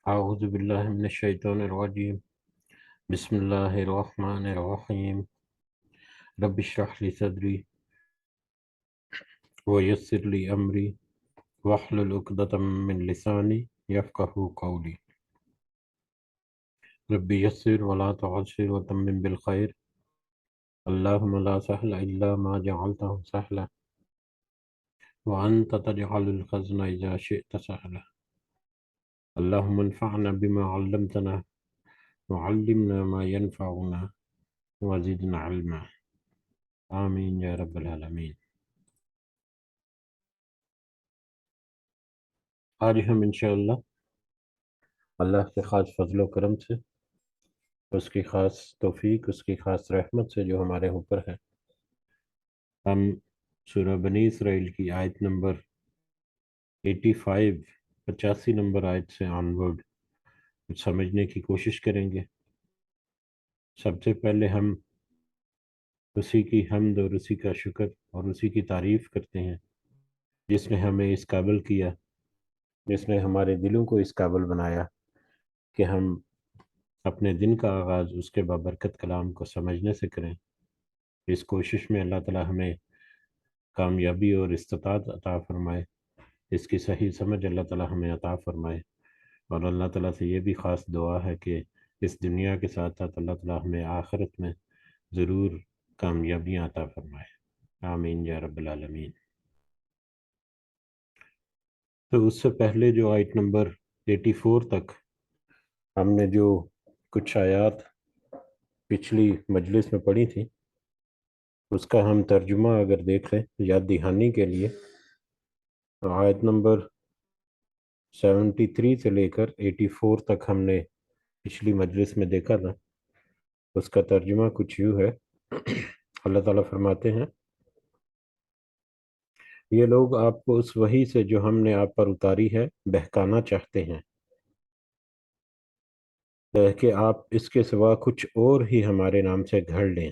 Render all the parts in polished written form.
اعوذ باللہ من الشیطان الرجیم بسم اللہ الرحمن الرحیم رب اشرح لی صدری ویسر لی امری واحلل عقدۃ من لسانی یفقہوا قولی رب یسر ولا تعسر وتمم بالخیر اللہم لا سہل الا ما جعلتہ سہلا وانت تجعل الحزن اذا شئت سہلا اللہم انفعنا بما علمتنا وعلمنا ما ينفعنا وزدنا علما آمین یا رب العالمین۔ آج ہم انشاءاللہ اللہ کے خاص فضل و کرم سے، اس کی خاص توفیق، اس کی خاص رحمت سے جو ہمارے اوپر ہے، ہم سورہ بنی اسرائیل کی آیت نمبر 85 نمبر آیت سے آنورڈ سمجھنے کی کوشش کریں گے۔ سب سے پہلے ہم اسی کی حمد اور اسی کا شکر اور اسی کی تعریف کرتے ہیں جس نے ہمیں اس قابل کیا، جس نے ہمارے دلوں کو اس قابل بنایا کہ ہم اپنے دن کا آغاز اس کے بابرکت کلام کو سمجھنے سے کریں۔ اس کوشش میں اللہ تعالی ہمیں کامیابی اور استطاعت عطا فرمائے، اس کی صحیح سمجھ اللہ تعالی ہمیں عطا فرمائے، اور اللہ تعالیٰ سے یہ بھی خاص دعا ہے کہ اس دنیا کے ساتھ ساتھ اللہ تعالیٰ ہمیں آخرت میں ضرور کامیابیاں عطا فرمائے، آمین یا رب العالمین۔ تو اس سے پہلے جو آیت نمبر 84 تک ہم نے جو کچھ آیات پچھلی مجلس میں پڑھی تھی، اس کا ہم ترجمہ اگر دیکھ لیں یاد دہانی کے لیے، تو آیت نمبر 73 سے لے کر 84 تک ہم نے پچھلی مجلس میں دیکھا تھا۔ اس کا ترجمہ کچھ یوں ہے، اللہ تعالیٰ فرماتے ہیں، یہ لوگ آپ کو اس وحی سے جو ہم نے آپ پر اتاری ہے بہکانا چاہتے ہیں کہ آپ اس کے سوا کچھ اور ہی ہمارے نام سے گھڑ لیں،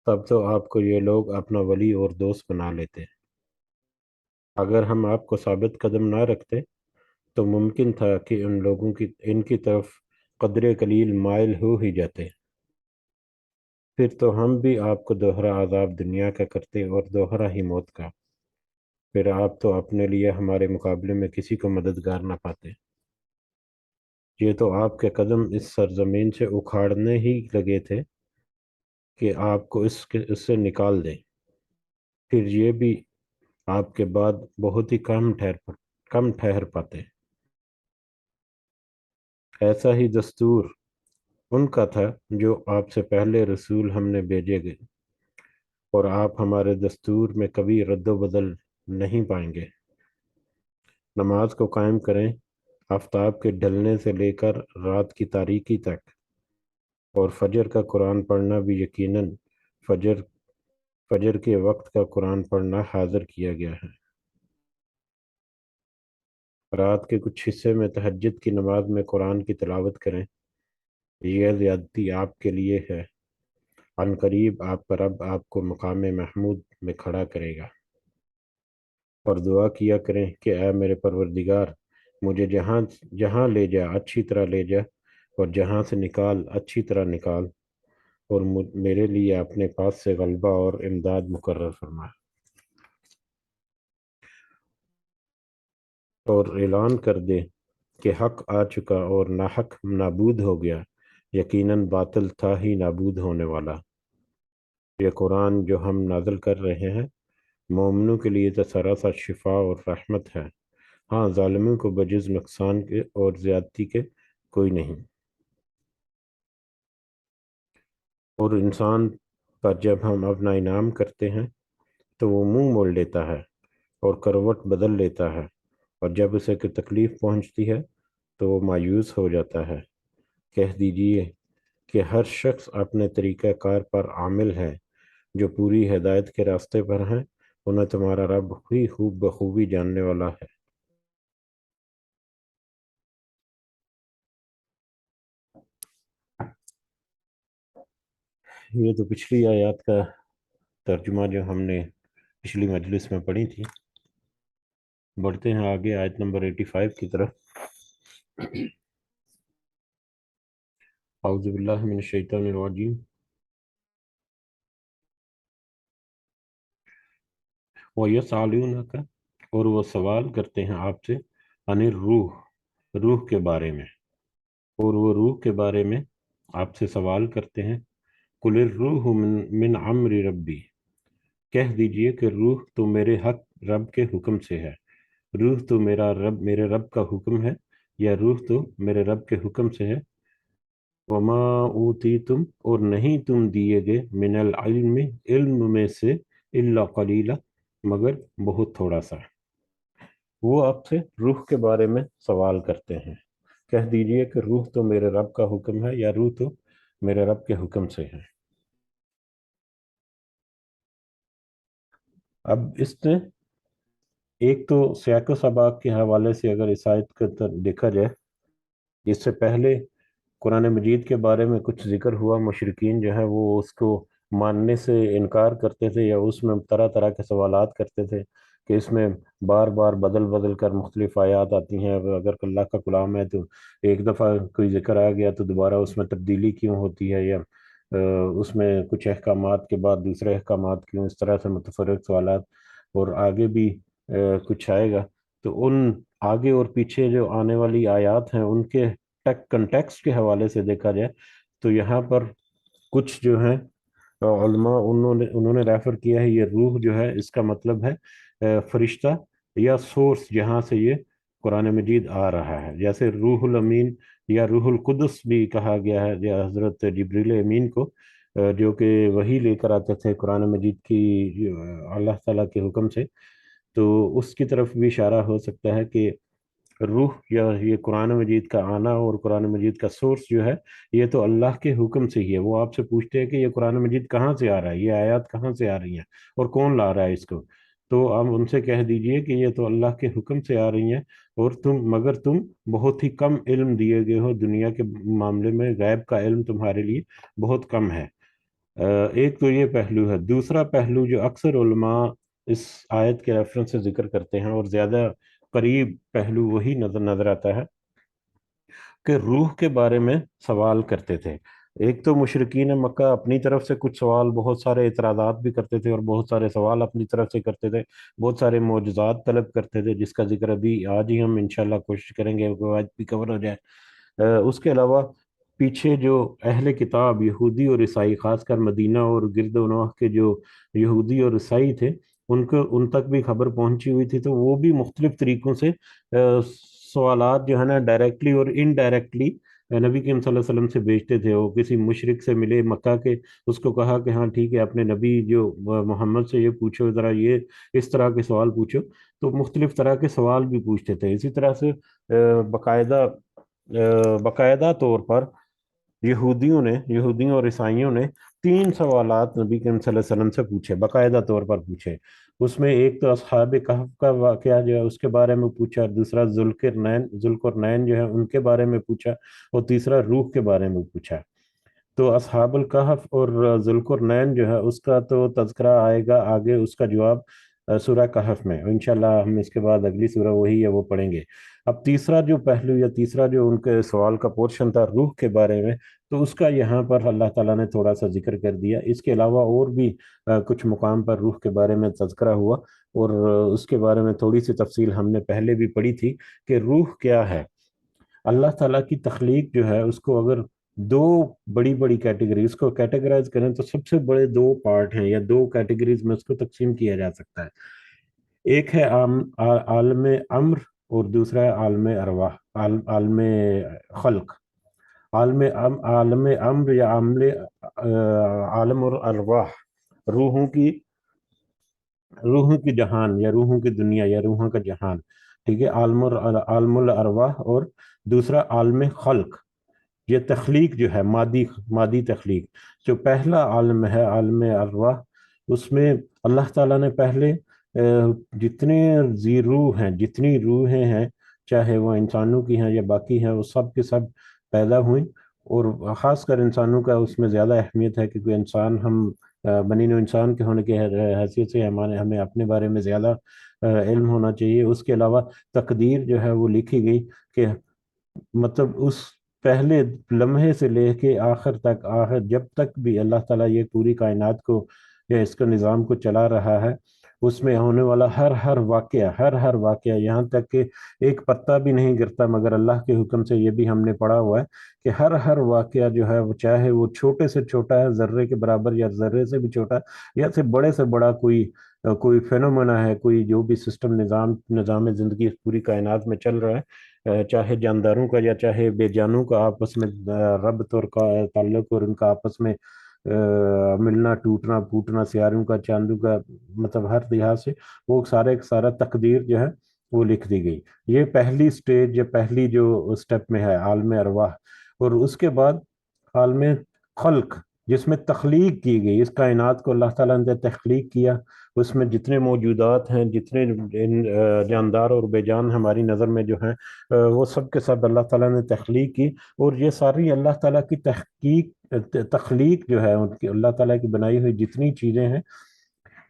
تب تو آپ کو یہ لوگ اپنا ولی اور دوست بنا لیتے۔ اگر ہم آپ کو ثابت قدم نہ رکھتے تو ممکن تھا کہ ان کی طرف قدر قلیل مائل ہو ہی جاتے، پھر تو ہم بھی آپ کو دوہرا عذاب دنیا کا کرتے اور دوہرا ہی موت کا، پھر آپ تو اپنے لیے ہمارے مقابلے میں کسی کو مددگار نہ پاتے۔ یہ تو آپ کے قدم اس سرزمین سے اکھاڑنے ہی لگے تھے کہ آپ کو اس سے نکال دیں، پھر یہ بھی آپ کے بعد بہت ہی کم ٹھہر پاتے۔ ایسا ہی دستور ان کا تھا جو آپ سے پہلے رسول ہم نے بھیجے گئے، اور آپ ہمارے دستور میں کبھی رد و بدل نہیں پائیں گے۔ نماز کو قائم کریں آفتاب کے ڈھلنے سے لے کر رات کی تاریکی تک، اور فجر کا قرآن پڑھنا بھی یقیناً فجر کے وقت کا قرآن پڑھنا حاضر کیا گیا ہے۔ رات کے کچھ حصے میں تہجد کی نماز میں قرآن کی تلاوت کریں، یہ زیادتی آپ کے لیے ہے، عن قریب آپ کا رب آپ کو مقام محمود میں کھڑا کرے گا۔ اور دعا کیا کریں کہ اے میرے پروردگار، مجھے جہاں لے جا اچھی طرح لے جا، اور جہاں سے نکال اچھی طرح نکال، اور میرے لیے اپنے پاس سے غلبہ اور امداد مقرر فرما، اور اعلان کر دے کہ حق آ چکا اور ناحق نابود ہو گیا، یقیناً باطل تھا ہی نابود ہونے والا۔ یہ قرآن جو ہم نازل کر رہے ہیں مومنوں کے لیے تو سراسر شفا اور رحمت ہے، ہاں ظالموں کو بجز نقصان کے اور زیادتی کے کوئی نہیں۔ اور انسان پر جب ہم اپنا انعام کرتے ہیں تو وہ منہ موڑ لیتا ہے اور کروٹ بدل لیتا ہے، اور جب اسے کوئی تکلیف پہنچتی ہے تو وہ مایوس ہو جاتا ہے۔ کہہ دیجئے کہ ہر شخص اپنے طریقہ کار پر عامل ہے، جو پوری ہدایت کے راستے پر ہیں انہیں تمہارا رب ہی خوب بخوبی جاننے والا ہے۔ یہ تو پچھلی آیات کا ترجمہ جو ہم نے پچھلی مجلس میں پڑھی تھی۔ بڑھتے ہیں آگے آیت نمبر 85 کی طرف۔ اعوذ باللہ من الشیطان الرجیم وَيَسْأَلُونَكَ، اور وہ سوال کرتے ہیں آپ سے، عن الروح، روح کے بارے میں، اور وہ روح کے بارے میں آپ سے سوال کرتے ہیں، قُلِ الرُّوحُ من عَمْرِ ربی، کہہ دیجئے کہ روح تو میرے حق رب کے حکم سے ہے، روح تو میرے رب کا حکم ہے، یا روح تو میرے رب کے حکم سے ہے، وما اوتیتم، اور نہیں تم دیے گئے، من العلم، علم میں سے، الا قلیلا، مگر بہت تھوڑا سا۔ وہ آپ سے روح کے بارے میں سوال کرتے ہیں، کہہ دیجئے کہ روح تو میرے رب کا حکم ہے، یا روح تو میرے رب کے حکم سے ہے۔ اب اس نے ایک تو سیاق و سباق کے حوالے سے اگر اس آیت کو دیکھا جائے، اس سے پہلے قرآن مجید کے بارے میں کچھ ذکر ہوا، مشرکین جو ہے وہ اس کو ماننے سے انکار کرتے تھے، یا اس میں طرح طرح کے سوالات کرتے تھے کہ اس میں بار بار بدل بدل کر مختلف آیات آتی ہیں، اگر اللہ کا کلام ہے تو ایک دفعہ کوئی ذکر آ گیا تو دوبارہ اس میں تبدیلی کیوں ہوتی ہے، یا اس میں کچھ احکامات کے بعد دوسرے احکامات کیوں، اس طرح سے متفرق سوالات، اور آگے بھی کچھ آئے گا، تو ان آگے اور پیچھے جو آنے والی آیات ہیں ان کے کنٹیکسٹ کے حوالے سے دیکھا جائے تو یہاں پر کچھ جو ہیں علماء انہوں نے ریفر کیا ہے، یہ روح جو ہے اس کا مطلب ہے فرشتہ یا سورس جہاں سے یہ قرآن مجید آ رہا ہے، جیسے روح الامین یا روح القدس بھی کہا گیا ہے، یا حضرت جبریل امین کو، جو کہ وہی لے کر آتے تھے قرآن مجید کی اللہ تعالیٰ کے حکم سے، تو اس کی طرف بھی اشارہ ہو سکتا ہے کہ روح یا یہ قرآن مجید کا آنا اور قرآن مجید کا سورس جو ہے یہ تو اللہ کے حکم سے ہی ہے۔ وہ آپ سے پوچھتے ہیں کہ یہ قرآن مجید کہاں سے آ رہا ہے، یہ آیات کہاں سے آ رہی ہیں، اور کون لا رہا ہے اس کو، تو آپ ان سے کہہ دیجئے کہ یہ تو اللہ کے حکم سے آ رہی ہیں، اور مگر تم بہت ہی کم علم دیے گئے ہو دنیا کے معاملے میں، غیب کا علم تمہارے لیے بہت کم ہے۔ ایک تو یہ پہلو ہے۔ دوسرا پہلو جو اکثر علماء اس آیت کے ریفرنس سے ذکر کرتے ہیں، اور زیادہ قریب پہلو وہی نظر آتا ہے کہ روح کے بارے میں سوال کرتے تھے۔ ایک تو مشرکین مکہ اپنی طرف سے کچھ سوال، بہت سارے اعتراضات بھی کرتے تھے، اور بہت سارے سوال اپنی طرف سے کرتے تھے، بہت سارے معجزات طلب کرتے تھے، جس کا ذکر ابھی آج ہی ہم انشاءاللہ کوشش کریں گے کہ آج بھی کور ہو جائے۔ اس کے علاوہ پیچھے جو اہل کتاب یہودی اور عیسائی، خاص کر مدینہ اور گرد و نواح کے جو یہودی اور عیسائی تھے، ان تک بھی خبر پہنچی ہوئی تھی، تو وہ بھی مختلف طریقوں سے سوالات جو ہے نا ڈائریکٹلی اور انڈائریکٹلی نبی کریم صلی اللہ علیہ وسلم سے بھیجتے تھے۔ وہ کسی مشرک سے ملے مکہ کے، اس کو کہا کہ ہاں ٹھیک ہے، اپنے نبی جو محمد سے یہ پوچھو، ذرا یہ اس طرح کے سوال پوچھو، تو مختلف طرح کے سوال بھی پوچھتے تھے۔ اسی طرح سے باقاعدہ طور پر یہودیوں اور عیسائیوں نے 3 سوالات نبی کریم صلی اللہ علیہ وسلم سے پوچھے، باقاعدہ طور پر پوچھے۔ اس میں ایک تو اصحاب کہف کا واقعہ جو ہے اس کے بارے میں پوچھا، دوسرا ذوالقرنین جو ہے ان کے بارے میں پوچھا، اور تیسرا روح کے بارے میں پوچھا۔ تو اصحاب الکہف اور ذوالقرنین جو ہے اس کا تو تذکرہ آئے گا آگے، اس کا جواب سورہ کہف میں انشاءاللہ ہم اس کے بعد اگلی سورہ وہی ہے وہ پڑھیں گے۔ اب تیسرا جو پہلو یا تیسرا جو ان کے سوال کا پورشن تھا روح کے بارے میں، تو اس کا یہاں پر اللہ تعالیٰ نے تھوڑا سا ذکر کر دیا۔ اس کے علاوہ اور بھی کچھ مقام پر روح کے بارے میں تذکرہ ہوا، اور اس کے بارے میں تھوڑی سی تفصیل ہم نے پہلے بھی پڑھی تھی کہ روح کیا ہے۔ اللہ تعالیٰ کی تخلیق جو ہے اس کو اگر دو بڑی بڑی کیٹیگری اس کو کیٹیگرائز کریں تو سب سے بڑے 2 پارٹ ہیں، یا 2 کیٹیگریز میں اس کو تقسیم کیا جا سکتا ہے۔ ایک ہے عالم امر، اور دوسرا ہے عالم ارواح، عالم خلق۔ عالم امر یا عالم اور ارواح، روحوں کی روحوں کی جہان، یا روحوں کی دنیا، یا روحوں کا جہان، ٹھیک ہے، عالم الارواح، اور دوسرا عالم خلق، یہ تخلیق جو ہے، مادی تخلیق۔ جو پہلا عالم ہے عالم ارواح، اس میں اللہ تعالیٰ نے پہلے جتنے روح ہیں، جتنی روحیں ہیں، چاہے وہ انسانوں کی ہیں یا باقی ہیں، وہ سب کے سب پیدا ہوئیں، اور خاص کر انسانوں کا اس میں زیادہ اہمیت ہے، کیونکہ انسان ہم بنی نوع انسان کے ہونے کی حیثیت سے ہمیں اپنے بارے میں زیادہ علم ہونا چاہیے۔ اس کے علاوہ تقدیر جو ہے وہ لکھی گئی کہ مطلب اس پہلے لمحے سے لے کے آخر تک، آخر جب تک بھی اللہ تعالیٰ یہ پوری کائنات کو یا اس کا نظام کو چلا رہا ہے، اس میں ہونے والا ہر ہر واقعہ یہاں تک کہ ایک پتا بھی نہیں گرتا مگر اللہ کے حکم سے، یہ بھی ہم نے پڑھا ہوا ہے کہ ہر ہر واقعہ جو ہے وہ چاہے وہ چھوٹے سے چھوٹا ہے، ذرے کے برابر یا ذرے سے بھی چھوٹا، یا سے بڑا کوئی فینومنا ہے، کوئی جو بھی سسٹم، نظام زندگی اس پوری کائنات میں چل رہا ہے، چاہے جانداروں کا یا چاہے بے جانوں کا آپس میں ربط اور کا تعلق، اور ان کا آپس میں ملنا ٹوٹنا پھوٹنا، سیاروں کا چاندوں کا، مطلب ہر لحاظ سے وہ سارے سارا تقدیر جو ہے وہ لکھ دی گئی۔ یہ پہلی سٹیج یا پہلی جو سٹیپ میں ہے عالم ارواح، اور اس کے بعد عالم خلق، جس میں تخلیق کی گئی، اس کائنات کو اللہ تعالیٰ نے تخلیق کیا، اس میں جتنے موجودات ہیں، جتنے جاندار اور بے جان ہماری نظر میں جو ہیں، وہ سب کے سب اللہ تعالیٰ نے تخلیق کی، اور یہ ساری اللہ تعالیٰ کی تخلیق جو ہے، ان کی اللہ تعالیٰ کی بنائی ہوئی جتنی چیزیں ہیں،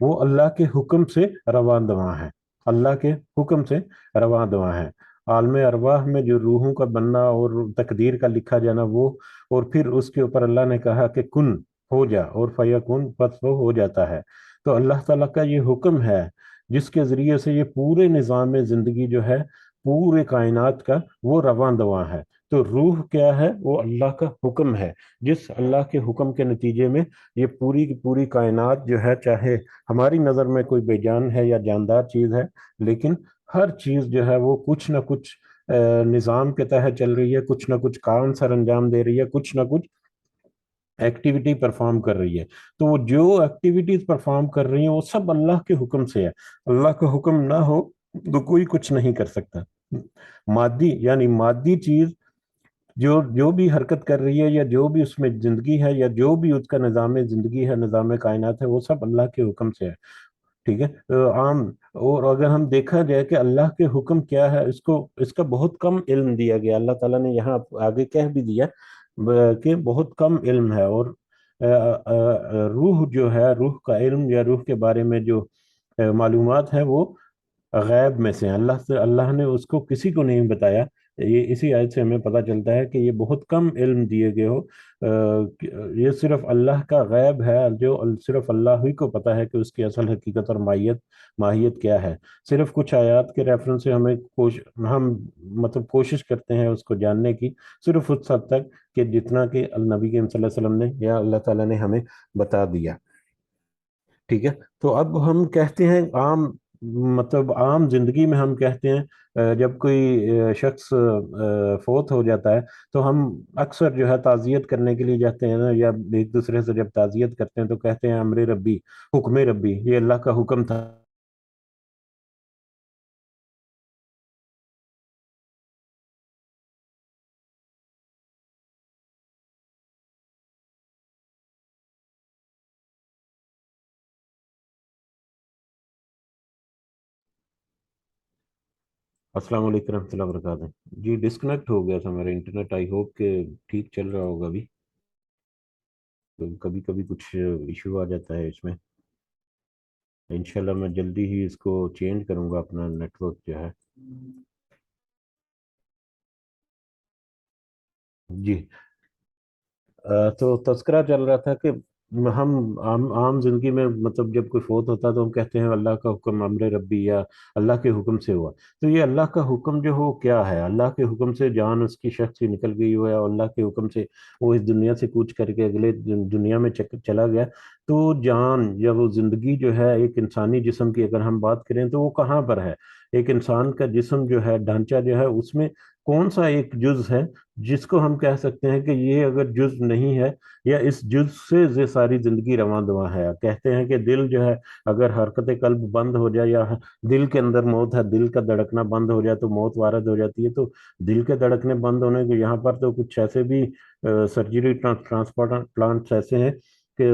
وہ اللہ کے حکم سے رواں دواں ہیں، اللہ کے حکم سے رواں دواں ہیں۔ عالم ارواح میں جو روحوں کا بننا اور تقدیر کا لکھا جانا، وہ اور پھر اس کے اوپر اللہ نے کہا کہ کن ہو جا، اور فیکون، پس وہ ہو جاتا ہے۔ تو اللہ تعالیٰ کا یہ حکم ہے جس کے ذریعے سے یہ پورے نظام زندگی جو ہے پورے کائنات کا وہ رواں دواں ہے۔ تو روح کیا ہے؟ وہ اللہ کا حکم ہے، جس اللہ کے حکم کے نتیجے میں یہ پوری کی پوری کائنات جو ہے، چاہے ہماری نظر میں کوئی بے جان ہے یا جاندار چیز ہے، لیکن ہر چیز جو ہے وہ کچھ نہ کچھ نظام کے تحت چل رہی ہے، کچھ نہ کچھ کام سر انجام دے رہی ہے، کچھ نہ کچھ ایکٹیویٹی پرفارم کر رہی ہے۔ تو وہ جو ایکٹیویٹیز پرفارم کر رہی ہیں وہ سب اللہ کے حکم سے ہے۔ اللہ کا حکم نہ ہو تو کوئی کچھ نہیں کر سکتا۔ مادی یعنی مادی چیز جو بھی حرکت کر رہی ہے، یا جو بھی اس میں زندگی ہے، یا جو بھی اس کا نظام زندگی ہے، نظام کائنات ہے، وہ سب اللہ کے حکم سے ہے۔ ٹھیک ہے، عام اور اگر ہم دیکھا جائے کہ اللہ کے حکم کیا ہے، اس کا بہت کم علم دیا گیا، اللہ تعالیٰ نے یہاں آگے کہہ بھی دیا کہ بہت کم علم ہے، اور روح جو ہے، روح کا علم یا روح کے بارے میں جو معلومات ہے، وہ غیب میں سے ہیں۔ اللہ نے اس کو کسی کو نہیں بتایا۔ یہ اسی آیت سے ہمیں پتہ چلتا ہے کہ یہ بہت کم علم دیے گئے ہو، یہ صرف اللہ کا غیب ہے، جو صرف اللہ ہی کو پتہ ہے کہ اس کی اصل حقیقت اور ماہیت کیا ہے۔ صرف کچھ آیات کے ریفرنس سے ہم مطلب کوشش کرتے ہیں اس کو جاننے کی، صرف اس حد تک کہ جتنا کہ النبی کریم صلی اللہ علیہ وسلم نے یا اللہ تعالیٰ نے ہمیں بتا دیا۔ ٹھیک ہے، تو اب ہم کہتے ہیں مطلب عام زندگی میں ہم کہتے ہیں جب کوئی شخص فوت ہو جاتا ہے، تو ہم اکثر جو ہے تعزیت کرنے کے لیے جاتے ہیں نا، یا ایک دوسرے سے جب تعزیت کرتے ہیں تو کہتے ہیں امر ربی، حکم ربی، یہ اللہ کا حکم تھا۔ السلام علیکم رحمۃ اللہ وبرکاتہ۔ جی ڈسکنیکٹ ہو گیا تھا میرا انٹرنیٹ، آئی ہوپ کہ ٹھیک چل رہا ہوگا ابھی، کبھی کبھی کچھ ایشو آ جاتا ہے اس میں۔ انشاءاللہ میں جلدی ہی اس کو چینج کروں گا، اپنا نیٹ ورک جو ہے۔ جی، تو تذکرہ چل رہا تھا کہ ہم عام زندگی میں مطلب جب کوئی فوت ہوتا ہے تو ہم کہتے ہیں اللہ کا حکم امر ربی، یا اللہ کے حکم سے ہوا۔ تو یہ اللہ کا حکم جو ہو کیا ہے؟ اللہ کے حکم سے جان اس کی شخص کی نکل گئی ہوا ہے، اور اللہ کے حکم سے وہ اس دنیا سے کوچ کر کے اگلے دنیا میں چلا گیا۔ تو جان یا وہ زندگی جو ہے ایک انسانی جسم کی اگر ہم بات کریں تو وہ کہاں پر ہے؟ ایک انسان کا جسم جو ہے، ڈھانچہ جو ہے، اس میں کون سا ایک جز ہے جس کو ہم کہہ سکتے ہیں کہ یہ اگر جز نہیں ہے، یا اس جز سے یہ ساری زندگی رواں دواں ہے؟ کہتے ہیں کہ دل جو ہے، اگر حرکت قلب بند ہو جائے، یا دل کے اندر موت ہے، دل کا دھڑکنا بند ہو جائے تو موت وارد ہو جاتی ہے۔ تو دل کے دھڑکنے بند ہونے کے یہاں پر تو کچھ ایسے بھی سرجری ٹرانسپورٹ پلانٹس ایسے ہیں کہ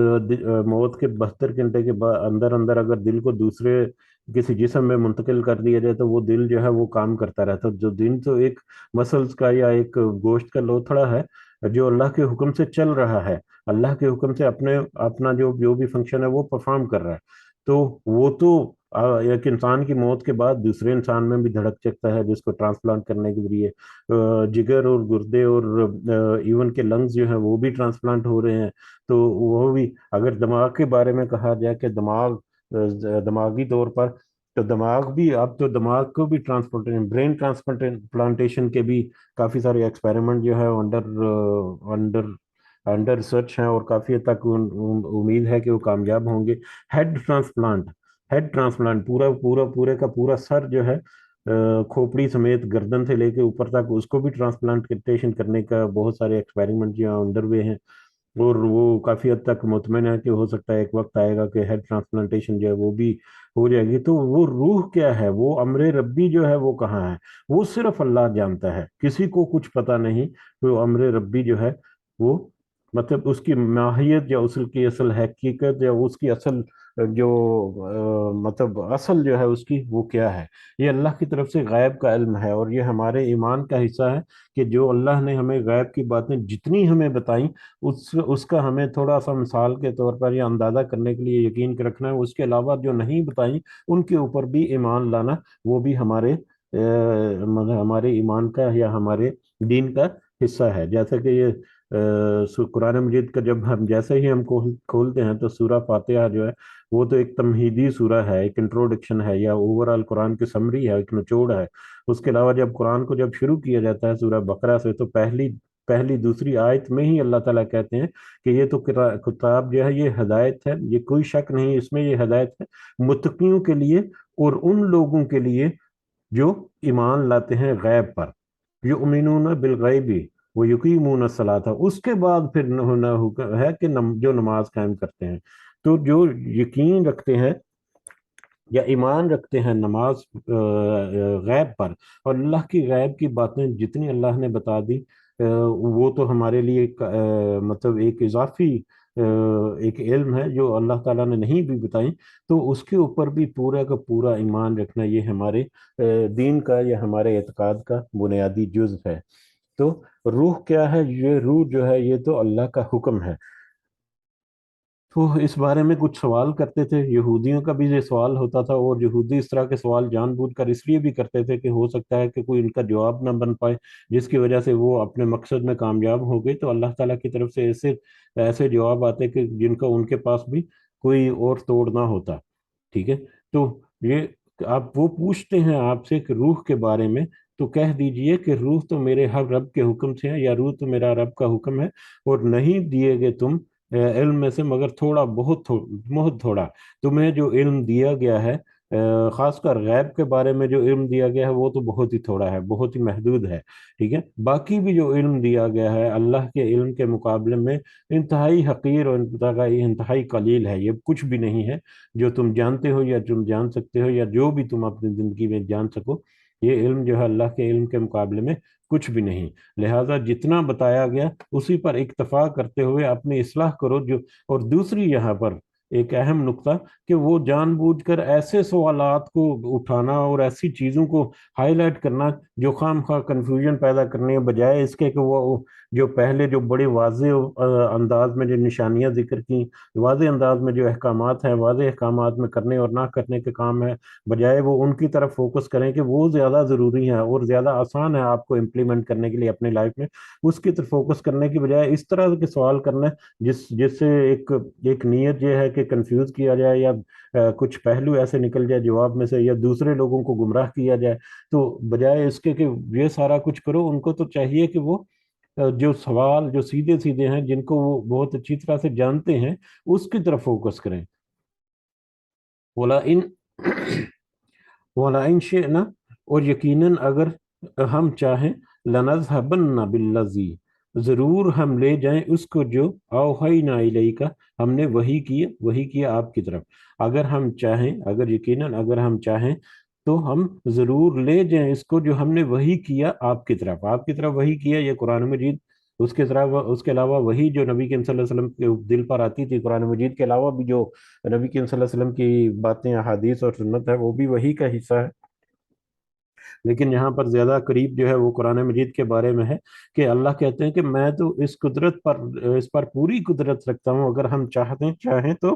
موت کے 72 گھنٹے کے اندر اندر اگر دل کو دوسرے کسی جسم میں منتقل کر دیا جائے تو وہ دل جو ہے وہ کام کرتا رہتا ہے۔ جو دل تو ایک مسلز کا یا ایک گوشت کا لوتھڑا ہے، جو اللہ کے حکم سے چل رہا ہے، اللہ کے حکم سے اپنا جو بھی فنکشن ہے وہ پرفارم کر رہا ہے۔ تو وہ تو ایک انسان کی موت کے بعد دوسرے انسان میں بھی دھڑک سکتا ہے، جس کو ٹرانسپلانٹ کرنے کے ذریعے جگر اور گردے اور ایون کے لنگز جو ہیں وہ بھی ٹرانسپلانٹ ہو رہے ہیں۔ تو وہ بھی، اگر دماغ کے بارے میں کہا جائے کہ دماغ دماغی طور پر، تو دماغ بھی، اب تو دماغ کو بھی ٹرانسپلانٹیشن، برین ٹرانسپلانٹیشن کے بھی کافی سارے ایکسپیریمنٹ جو ہے انڈر انڈر ریسرچ ہیں، اور کافی حد تک امید ہے کہ وہ کامیاب ہوں گے۔ ہیڈ ٹرانسپلانٹ، ہیڈ ٹرانسپلانٹ، پورے کا پورا سر جو ہے، کھوپڑی سمیت گردن سے لے کے اوپر تک، اس کو بھی ٹرانسپلانٹیشن کرنے کا بہت سارے ایکسپیریمنٹ جو انڈر وے ہیں، اور وہ کافی حد تک مطمئن ہے کہ ہو سکتا ہے ایک وقت آئے گا کہ ہیڈ ٹرانسپلانٹیشن جو ہے وہ بھی ہو جائے گی۔ تو وہ روح کیا ہے، وہ امر ربی جو ہے وہ کہاں ہے، وہ صرف اللہ جانتا ہے، کسی کو کچھ پتا نہیں۔ وہ امر ربی جو ہے وہ، مطلب اس کی ماہیت یا اس کی اصل حقیقت یا اس کی اصل جو مطلب اصل جو ہے اس کی، وہ کیا ہے، یہ اللہ کی طرف سے غیب کا علم ہے، اور یہ ہمارے ایمان کا حصہ ہے کہ جو اللہ نے ہمیں غیب کی باتیں جتنی ہمیں بتائیں، اس کا ہمیں تھوڑا سا مثال کے طور پر یا اندازہ کرنے کے لیے یقین رکھنا ہے۔ اس کے علاوہ جو نہیں بتائیں ان کے اوپر بھی ایمان لانا، وہ بھی ہمارے مطلب ہمارے ایمان کا یا ہمارے دین کا حصہ ہے۔ جیسا کہ یہ قرآن مجید کا جب ہم جیسے ہی ہم کھولتے ہیں تو سورہ فاتحہ جو ہے وہ تو ایک تمہیدی سورہ ہے، ایک انٹروڈکشن ہے، یا اوور آل قرآن کی سمری ہے، ایک نچوڑ ہے۔ اس کے علاوہ جب قرآن کو جب شروع کیا جاتا ہے سورہ بقرہ سے، تو پہلی دوسری آیت میں ہی اللہ تعالیٰ کہتے ہیں کہ یہ تو کتاب جو ہے یہ ہدایت ہے، یہ کوئی شک نہیں اس میں، یہ ہدایت ہے متقیوں کے لیے اور ان لوگوں کے لیے جو ایمان لاتے ہیں غیب پر، یؤمنون بالغیب ویقیمون الصلاۃ۔ اس کے بعد پھر ہونا حکم ہے کہ جو نماز قائم کرتے ہیں۔ تو جو یقین رکھتے ہیں یا ایمان رکھتے ہیں نماز غیب پر، اور اللہ کی غیب کی باتیں جتنی اللہ نے بتا دی، وہ تو ہمارے لیے مطلب ایک اضافی ایک علم ہے جو اللہ تعالیٰ نے نہیں بھی بتائیں، تو اس کے اوپر بھی پورا کا پورا ایمان رکھنا، یہ ہمارے دین کا یا ہمارے اعتقاد کا بنیادی جز ہے۔ تو روح کیا ہے، یہ روح جو ہے یہ تو اللہ کا حکم ہے۔ تو اس بارے میں کچھ سوال کرتے تھے، یہودیوں کا بھی یہ سوال ہوتا تھا، اور یہودی اس طرح کے سوال جان بوجھ کر اس لیے بھی کرتے تھے کہ ہو سکتا ہے کہ کوئی ان کا جواب نہ بن پائے، جس کی وجہ سے وہ اپنے مقصد میں کامیاب ہو گئے۔ تو اللہ تعالیٰ کی طرف سے ایسے ایسے جواب آتے کہ جن کا ان کے پاس بھی کوئی اور توڑ نہ ہوتا۔ ٹھیک ہے، تو یہ آپ وہ پوچھتے ہیں آپ سے کہ روح کے بارے میں، تو کہہ دیجئے کہ روح تو میرے ہر رب کے حکم سے ہے، یا روح تو میرا رب کا حکم ہے، اور نہیں دیے گے تم علم میں سے مگر تھوڑا بہت تھوڑا۔ تمہیں جو علم دیا گیا ہے، خاص کر غیب کے بارے میں جو علم دیا گیا ہے، وہ تو بہت ہی تھوڑا ہے، بہت ہی محدود ہے۔ ٹھیک ہے، باقی بھی جو علم دیا گیا ہے اللہ کے علم کے مقابلے میں انتہائی حقیر اور انتہائی قلیل ہے، یہ کچھ بھی نہیں ہے جو تم جانتے ہو یا تم جان سکتے ہو، یا جو بھی تم اپنی زندگی میں جان سکو۔ یہ علم جو ہے اللہ کے علم کے مقابلے میں کچھ بھی نہیں۔ لہذا جتنا بتایا گیا اسی پر اکتفا کرتے ہوئے اپنی اصلاح کرو۔ اور دوسری یہاں پر ایک اہم نقطہ، کہ وہ جان بوجھ کر ایسے سوالات کو اٹھانا اور ایسی چیزوں کو ہائی لائٹ کرنا جو خام خواہ کنفیوژن پیدا کرنے کے بجائے اس کے کہ وہ جو پہلے جو بڑے واضح انداز میں جو نشانیاں ذکر کی، واضح انداز میں جو احکامات ہیں، واضح احکامات میں کرنے اور نہ کرنے کے کام ہے، بجائے وہ ان کی طرف فوکس کریں کہ وہ زیادہ ضروری ہیں اور زیادہ آسان ہے آپ کو امپلیمنٹ کرنے کے لیے اپنی لائف میں، اس کی طرف فوکس کرنے کی بجائے اس طرح کے سوال کرنا جس سے ایک نیت یہ ہے کہ کنفیوز کیا جائے، یا کچھ پہلو ایسے نکل جائے جواب میں سے، یا دوسرے لوگوں کو گمراہ کیا جائے۔ تو بجائے اس کے کہ یہ سارا کچھ کرو، ان کو تو چاہیے کہ وہ جو سوال جو سیدھے سیدھے ہیں، جن کو وہ بہت اچھی طرح سے جانتے ہیں، اس کی طرف فوکس کریں۔ وَلَئِن وَلَئِن شِئْنَا، اور یقیناً اگر ہم چاہیں، لَنَذْهَبَنَّ بِالَّذِي، ضرور ہم لے جائیں اس کو جو اوحینا الیک، ہم نے وحی کیا آپ کی طرف۔ اگر ہم چاہیں، اگر یقیناً اگر ہم چاہیں تو ہم ضرور لے جائیں اس کو جو ہم نے وحی کیا آپ کی طرف وحی کیا، یہ قرآن مجید۔ اس کے علاوہ وہی جو نبی کریم صلی اللہ علیہ وسلم کے دل پر آتی تھی، قرآن مجید کے علاوہ بھی جو نبی کریم صلی اللہ علیہ وسلم کی باتیں، احادیث اور سنت ہے، وہ بھی وہی کا حصہ ہے۔ لیکن یہاں پر زیادہ قریب جو ہے وہ قرآن مجید کے بارے میں ہے، کہ اللہ کہتے ہیں کہ میں تو اس پر پوری قدرت رکھتا ہوں، اگر ہم چاہیں تو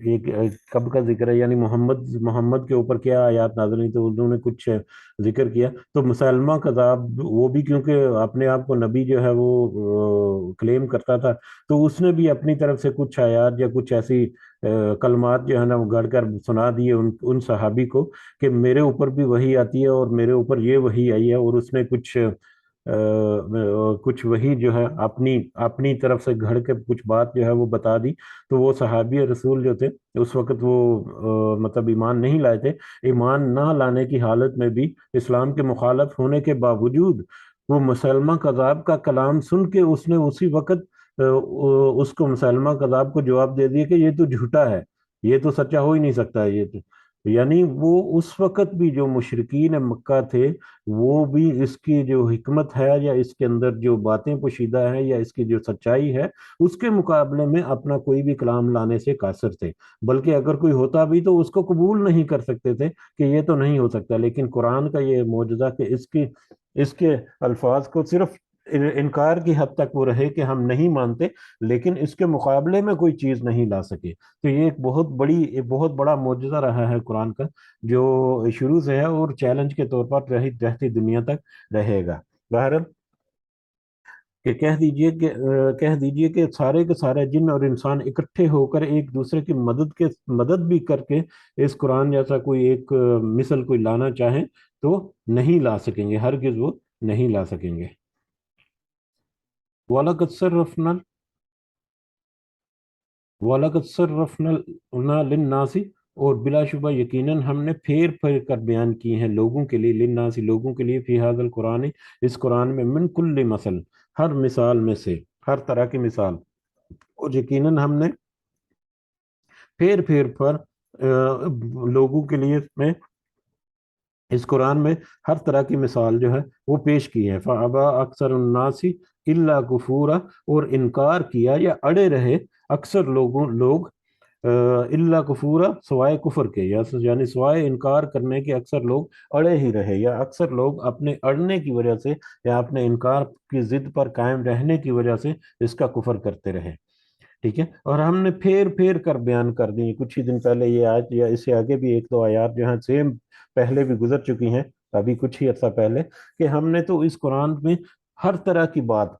یہ کب کا ذکر ہے، یعنی محمد کے اوپر کیا آیات نازل ہوئی، تو انہوں نے کچھ ذکر کیا. تو مسلمہ کذاب وہ بھی کیونکہ اپنے آپ کو نبی جو ہے وہ کلیم کرتا تھا، تو اس نے بھی اپنی طرف سے کچھ آیات یا کچھ ایسی کلمات جو ہے نا وہ گڑھ کر سنا دیے ان صحابی کو کہ میرے اوپر بھی وحی آتی ہے اور میرے اوپر یہ وحی آئی ہے. اور اس نے کچھ وہی جو ہے اپنی اپنی طرف سے گھڑ کے کچھ بات جو ہے وہ بتا دی. تو وہ صحابی رسول جو تھے اس وقت وہ مطلب ایمان نہیں لائے تھے. ایمان نہ لانے کی حالت میں بھی اسلام کے مخالف ہونے کے باوجود وہ مسلمہ کذاب کا کلام سن کے اس نے اسی وقت اس کو مسلمہ کذاب کو جواب دے دیا کہ یہ تو جھوٹا ہے، یہ تو سچا ہو ہی نہیں سکتا. یہ تو یعنی وہ اس وقت بھی جو مشرکین مکہ تھے وہ بھی اس کی جو حکمت ہے یا اس کے اندر جو باتیں پوشیدہ ہیں یا اس کی جو سچائی ہے اس کے مقابلے میں اپنا کوئی بھی کلام لانے سے قاصر تھے. بلکہ اگر کوئی ہوتا بھی تو اس کو قبول نہیں کر سکتے تھے کہ یہ تو نہیں ہو سکتا. لیکن قرآن کا یہ معجزہ کہ اس کے الفاظ کو صرف انکار کی حد تک وہ رہے کہ ہم نہیں مانتے، لیکن اس کے مقابلے میں کوئی چیز نہیں لا سکے. تو یہ ایک بہت بڑا معجزہ رہا ہے قرآن کا، جو شروع سے ہے اور چیلنج کے طور پر رہتی دنیا تک رہے گا. بہرحال کہ کہہ دیجئے کہ سارے کے سارے جن اور انسان اکٹھے ہو کر ایک دوسرے کی مدد بھی کر کے اس قرآن جیسا کوئی ایک مثل کوئی لانا چاہیں تو نہیں لا سکیں گے، ہرگز وہ نہیں لا سکیں گے. وَلَقَدْ صَرَّفْنَا وَلَقَدْ صَرَّفْنَا لِلنَّاسِ، اور بلا شبہ یقیناً ہم نے پھیر پھیر کر بیان کی ہیں لوگوں کے لیے، للناس لوگوں کے لیے، فی ھذا القرآن اس قرآن میں، من کل مثل ہر مثال میں سے، ہر طرح کی مثال. اور یقیناً ہم نے پھیر پھیر پر لوگوں کے لیے میں اس قرآن میں ہر طرح کی مثال جو ہے وہ پیش کی ہے. فَأَبَى أَكْثَرُ النَّاسِ إِلَّا كُفُورًا، اور انکار کیا یا اڑے رہے اکثر لوگ الا کفورا سوائے کفر کے، یعنی سوائے انکار کرنے کے اکثر لوگ اڑے ہی رہے، یا اکثر لوگ اپنے اڑنے کی وجہ سے یا اپنے انکار کی ضد پر قائم رہنے کی وجہ سے اس کا کفر کرتے رہے. ٹھیک ہے. اور ہم نے پھیر پھیر کر بیان کر دی کچھ ہی دن پہلے یہ آیت یا اس سے آگے بھی ایک دو آیات جو ہیں سیم پہلے بھی گزر چکی ہیں ابھی کچھ ہی عرصہ پہلے، کہ ہم نے تو اس قرآن میں ہر طرح کی بات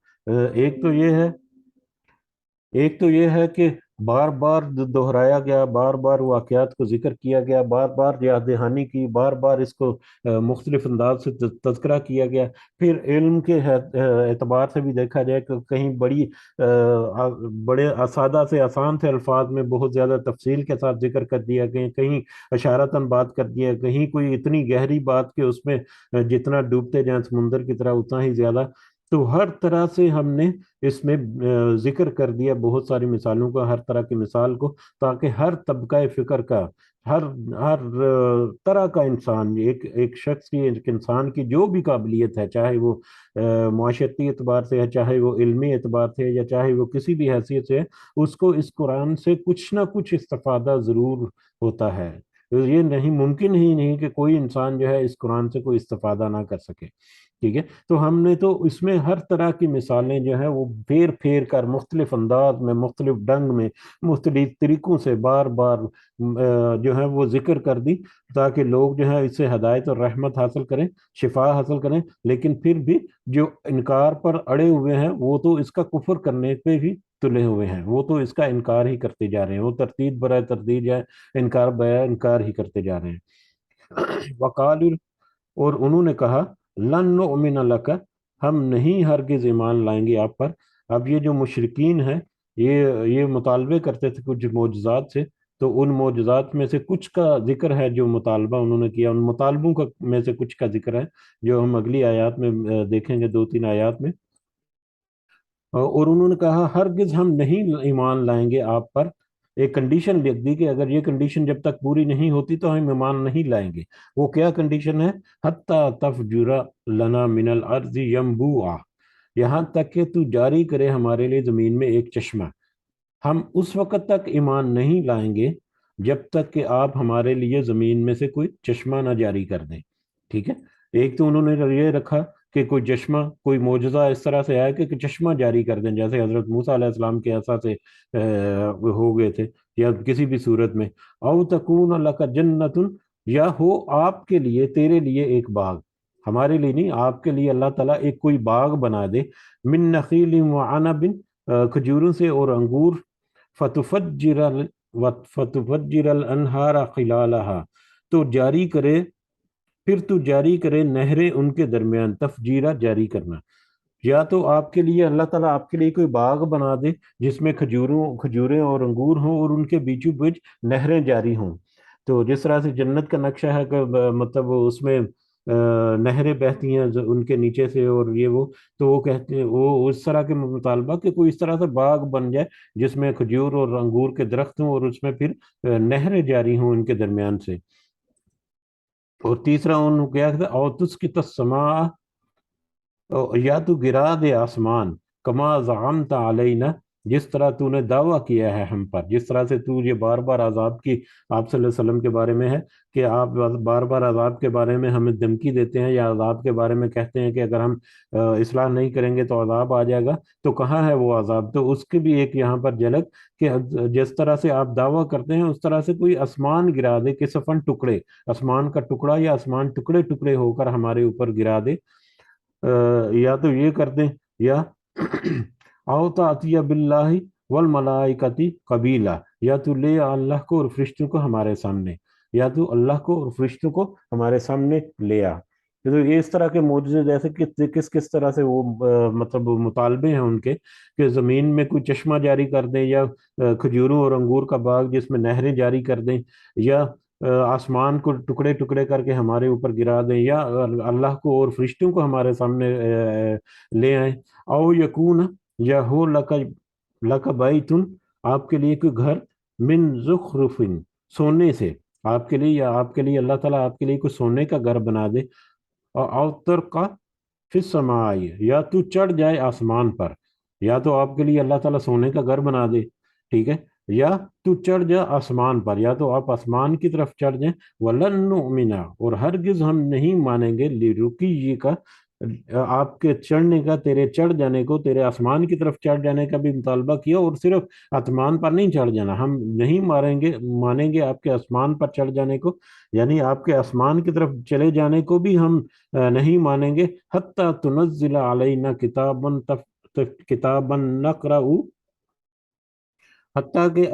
ایک تو یہ ہے کہ بار بار دہرایا گیا، بار بار واقعات کو ذکر کیا گیا، بار بار یاد دہانی کی، بار بار اس کو مختلف انداز سے تذکرہ کیا گیا. پھر علم کے اعتبار سے بھی دیکھا جائے کہ کہیں بڑے سادہ سے آسان سے الفاظ میں بہت زیادہ تفصیل کے ساتھ ذکر کر دیا گیا، کہیں اشارتاً بات کر دیا، کہیں کوئی اتنی گہری بات کہ اس میں جتنا ڈوبتے جائیں سمندر کی طرح اتنا ہی زیادہ. تو ہر طرح سے ہم نے اس میں ذکر کر دیا بہت ساری مثالوں کا، ہر طرح کی مثال کو، تاکہ ہر طبقہ فکر کا، ہر ہر طرح کا انسان، ایک شخص کی، ایک انسان کی جو بھی قابلیت ہے، چاہے وہ معاشرتی اعتبار سے ہے، چاہے وہ علمی اعتبار سے ہے، یا چاہے وہ کسی بھی حیثیت سے ہے، اس کو اس قرآن سے کچھ نہ کچھ استفادہ ضرور ہوتا ہے. یہ نہیں ممکن ہی نہیں کہ کوئی انسان جو ہے اس قرآن سے کوئی استفادہ نہ کر سکے. ٹھیک ہے. تو ہم نے تو اس میں ہر طرح کی مثالیں جو ہیں وہ پھیر پھیر کر مختلف انداز میں، مختلف ڈنگ میں، مختلف طریقوں سے بار بار جو ہے وہ ذکر کر دی، تاکہ لوگ جو ہے اس سے ہدایت اور رحمت حاصل کریں، شفا حاصل کریں. لیکن پھر بھی جو انکار پر اڑے ہوئے ہیں وہ تو اس کا کفر کرنے پہ بھی تلے ہوئے ہیں، وہ تو اس کا انکار ہی کرتے جا رہے ہیں، وہ تردید برائے تردید یا انکار برائے انکار ہی کرتے جا رہے ہیں. وقال، اور انہوں نے کہا، لن نؤمن لک، ہم نہیں ہرگز ایمان لائیں گے آپ پر. اب یہ جو مشرکین ہیں یہ مطالبے کرتے تھے کچھ معجزات سے، تو ان معجزات میں سے کچھ کا ذکر ہے جو مطالبہ انہوں نے کیا، ان مطالبوں کا میں سے کچھ کا ذکر ہے جو ہم اگلی آیات میں دیکھیں گے، دو تین آیات میں. اور انہوں نے کہا ہرگز ہم نہیں ایمان لائیں گے آپ پر. ایک کنڈیشن لکھ دی کہ اگر یہ کنڈیشن جب تک پوری نہیں ہوتی تو ہم ایمان نہیں لائیں گے. وہ کیا کنڈیشن ہے؟ حتی تفجر لنا من الارض ینبوعا، یہاں تک کہ تو جاری کرے ہمارے لیے زمین میں ایک چشمہ. ہم اس وقت تک ایمان نہیں لائیں گے جب تک کہ آپ ہمارے لیے زمین میں سے کوئی چشمہ نہ جاری کر دیں. ٹھیک ہے. ایک تو انہوں نے یہ رکھا کہ کوئی چشمہ، کوئی معجزہ اس طرح سے آیا کہ چشمہ جاری کر دیں، جیسے حضرت موسیٰ علیہ السلام کے عصا سے ہو گئے تھے، یا کسی بھی صورت میں. او تکون لک جنت، یا ہو آپ کے لیے، تیرے لیے ایک باغ، ہمارے لیے نہیں، آپ کے لیے اللہ تعالیٰ ایک کوئی باغ بنا دے، من نخیل و عنب، کھجوروں سے اور انگور، فتفجر الانہار خلالہا، تو جاری کرے، پھر تو جاری کرے نہریں ان کے درمیان، تفجیرہ جاری کرنا. یا تو آپ کے لیے اللہ تعالیٰ آپ کے لیے کوئی باغ بنا دے جس میں کھجوریں اور انگور ہوں، اور ان کے بیچوں بیچ نہریں جاری ہوں. تو جس طرح سے جنت کا نقشہ ہے کہ مطلب اس میں نہریں بہتی ہیں ان کے نیچے سے، اور یہ وہ، تو وہ کہتے ہیں وہ اس طرح کے مطالبہ کہ کوئی اس طرح سے باغ بن جائے جس میں کھجور اور انگور کے درخت ہوں، اور اس میں پھر نہریں جاری ہوں ان کے درمیان سے. اور تیسرا انہوں کیا تھا، او تسقط السماء، یا تو گرا دے آسمان، کما زعمت علینا، جس طرح تو نے دعویٰ کیا ہے ہم پر، جس طرح سے تو یہ بار بار عذاب کی آپ صلی اللہ علیہ وسلم کے بارے میں ہے کہ آپ بار بار عذاب کے بارے میں ہمیں دھمکی دیتے ہیں، یا عذاب کے بارے میں کہتے ہیں کہ اگر ہم اصلاح نہیں کریں گے تو عذاب آ جائے گا. تو کہاں ہے وہ عذاب؟ تو اس کی بھی ایک یہاں پر جھلک کہ جس طرح سے آپ دعویٰ کرتے ہیں اس طرح سے کوئی آسمان گرا دے، کسفن ٹکڑے، آسمان کا ٹکڑا یا آسمان ٹکڑے ٹکڑے ہو کر ہمارے اوپر گرا دے. یا تو یہ کر دیں، یا او تعطی باللہ والملائکتی قبیلہ، یا تو لے اللہ کو اور فرشتوں کو ہمارے سامنے، یا تو اللہ کو اور فرشتوں کو ہمارے سامنے لے آ. تو یہ اس طرح کے معجزے، جیسے کہ کس کس طرح سے وہ مطلب مطالبے ہیں ان کے کہ زمین میں کوئی چشمہ جاری کر دیں، یا کھجوروں اور انگور کا باغ جس میں نہریں جاری کر دیں، یا آسمان کو ٹکڑے ٹکڑے کر کے ہمارے اوپر گرا دیں، یا اللہ کو اور فرشتوں کو ہمارے سامنے لے آئیں. او یکون، یا ہو لک بیتن، آپ کے لیے کوئی گھر، من زخرف، سونے سے، آپ کے لیے، یا آپ کے لیے اللہ تعالیٰ آپ کے لیے کوئی سونے کا گھر بنا دے. اور اوتر کا فی السماء، یا تو چڑھ جائے آسمان پر، یا تو آپ کے لیے اللہ تعالیٰ سونے کا گھر بنا دے، ٹھیک ہے، یا تو چڑھ جا آسمان پر، یا تو آپ آسمان کی طرف چڑھ جائیں. وَلَن نُؤْمِنَ، اور ہرگز ہم نہیں مانیں گے، لِرُقِيِّكَ، آپ کے چڑھنے کا، تیرے چڑھ جانے کو، تیرے آسمان کی طرف چڑھ جانے کا بھی مطالبہ کیا، اور صرف آسمان پر نہیں چڑھ جانا، ہم نہیں مانیں گے آپ کے آسمان پر چڑھ جانے کو، یعنی آپ کے آسمان کی طرف چلے جانے کو بھی ہم نہیں مانیں گے. حتی تنزل علینا کتابا نقرأ، حتیٰ کہ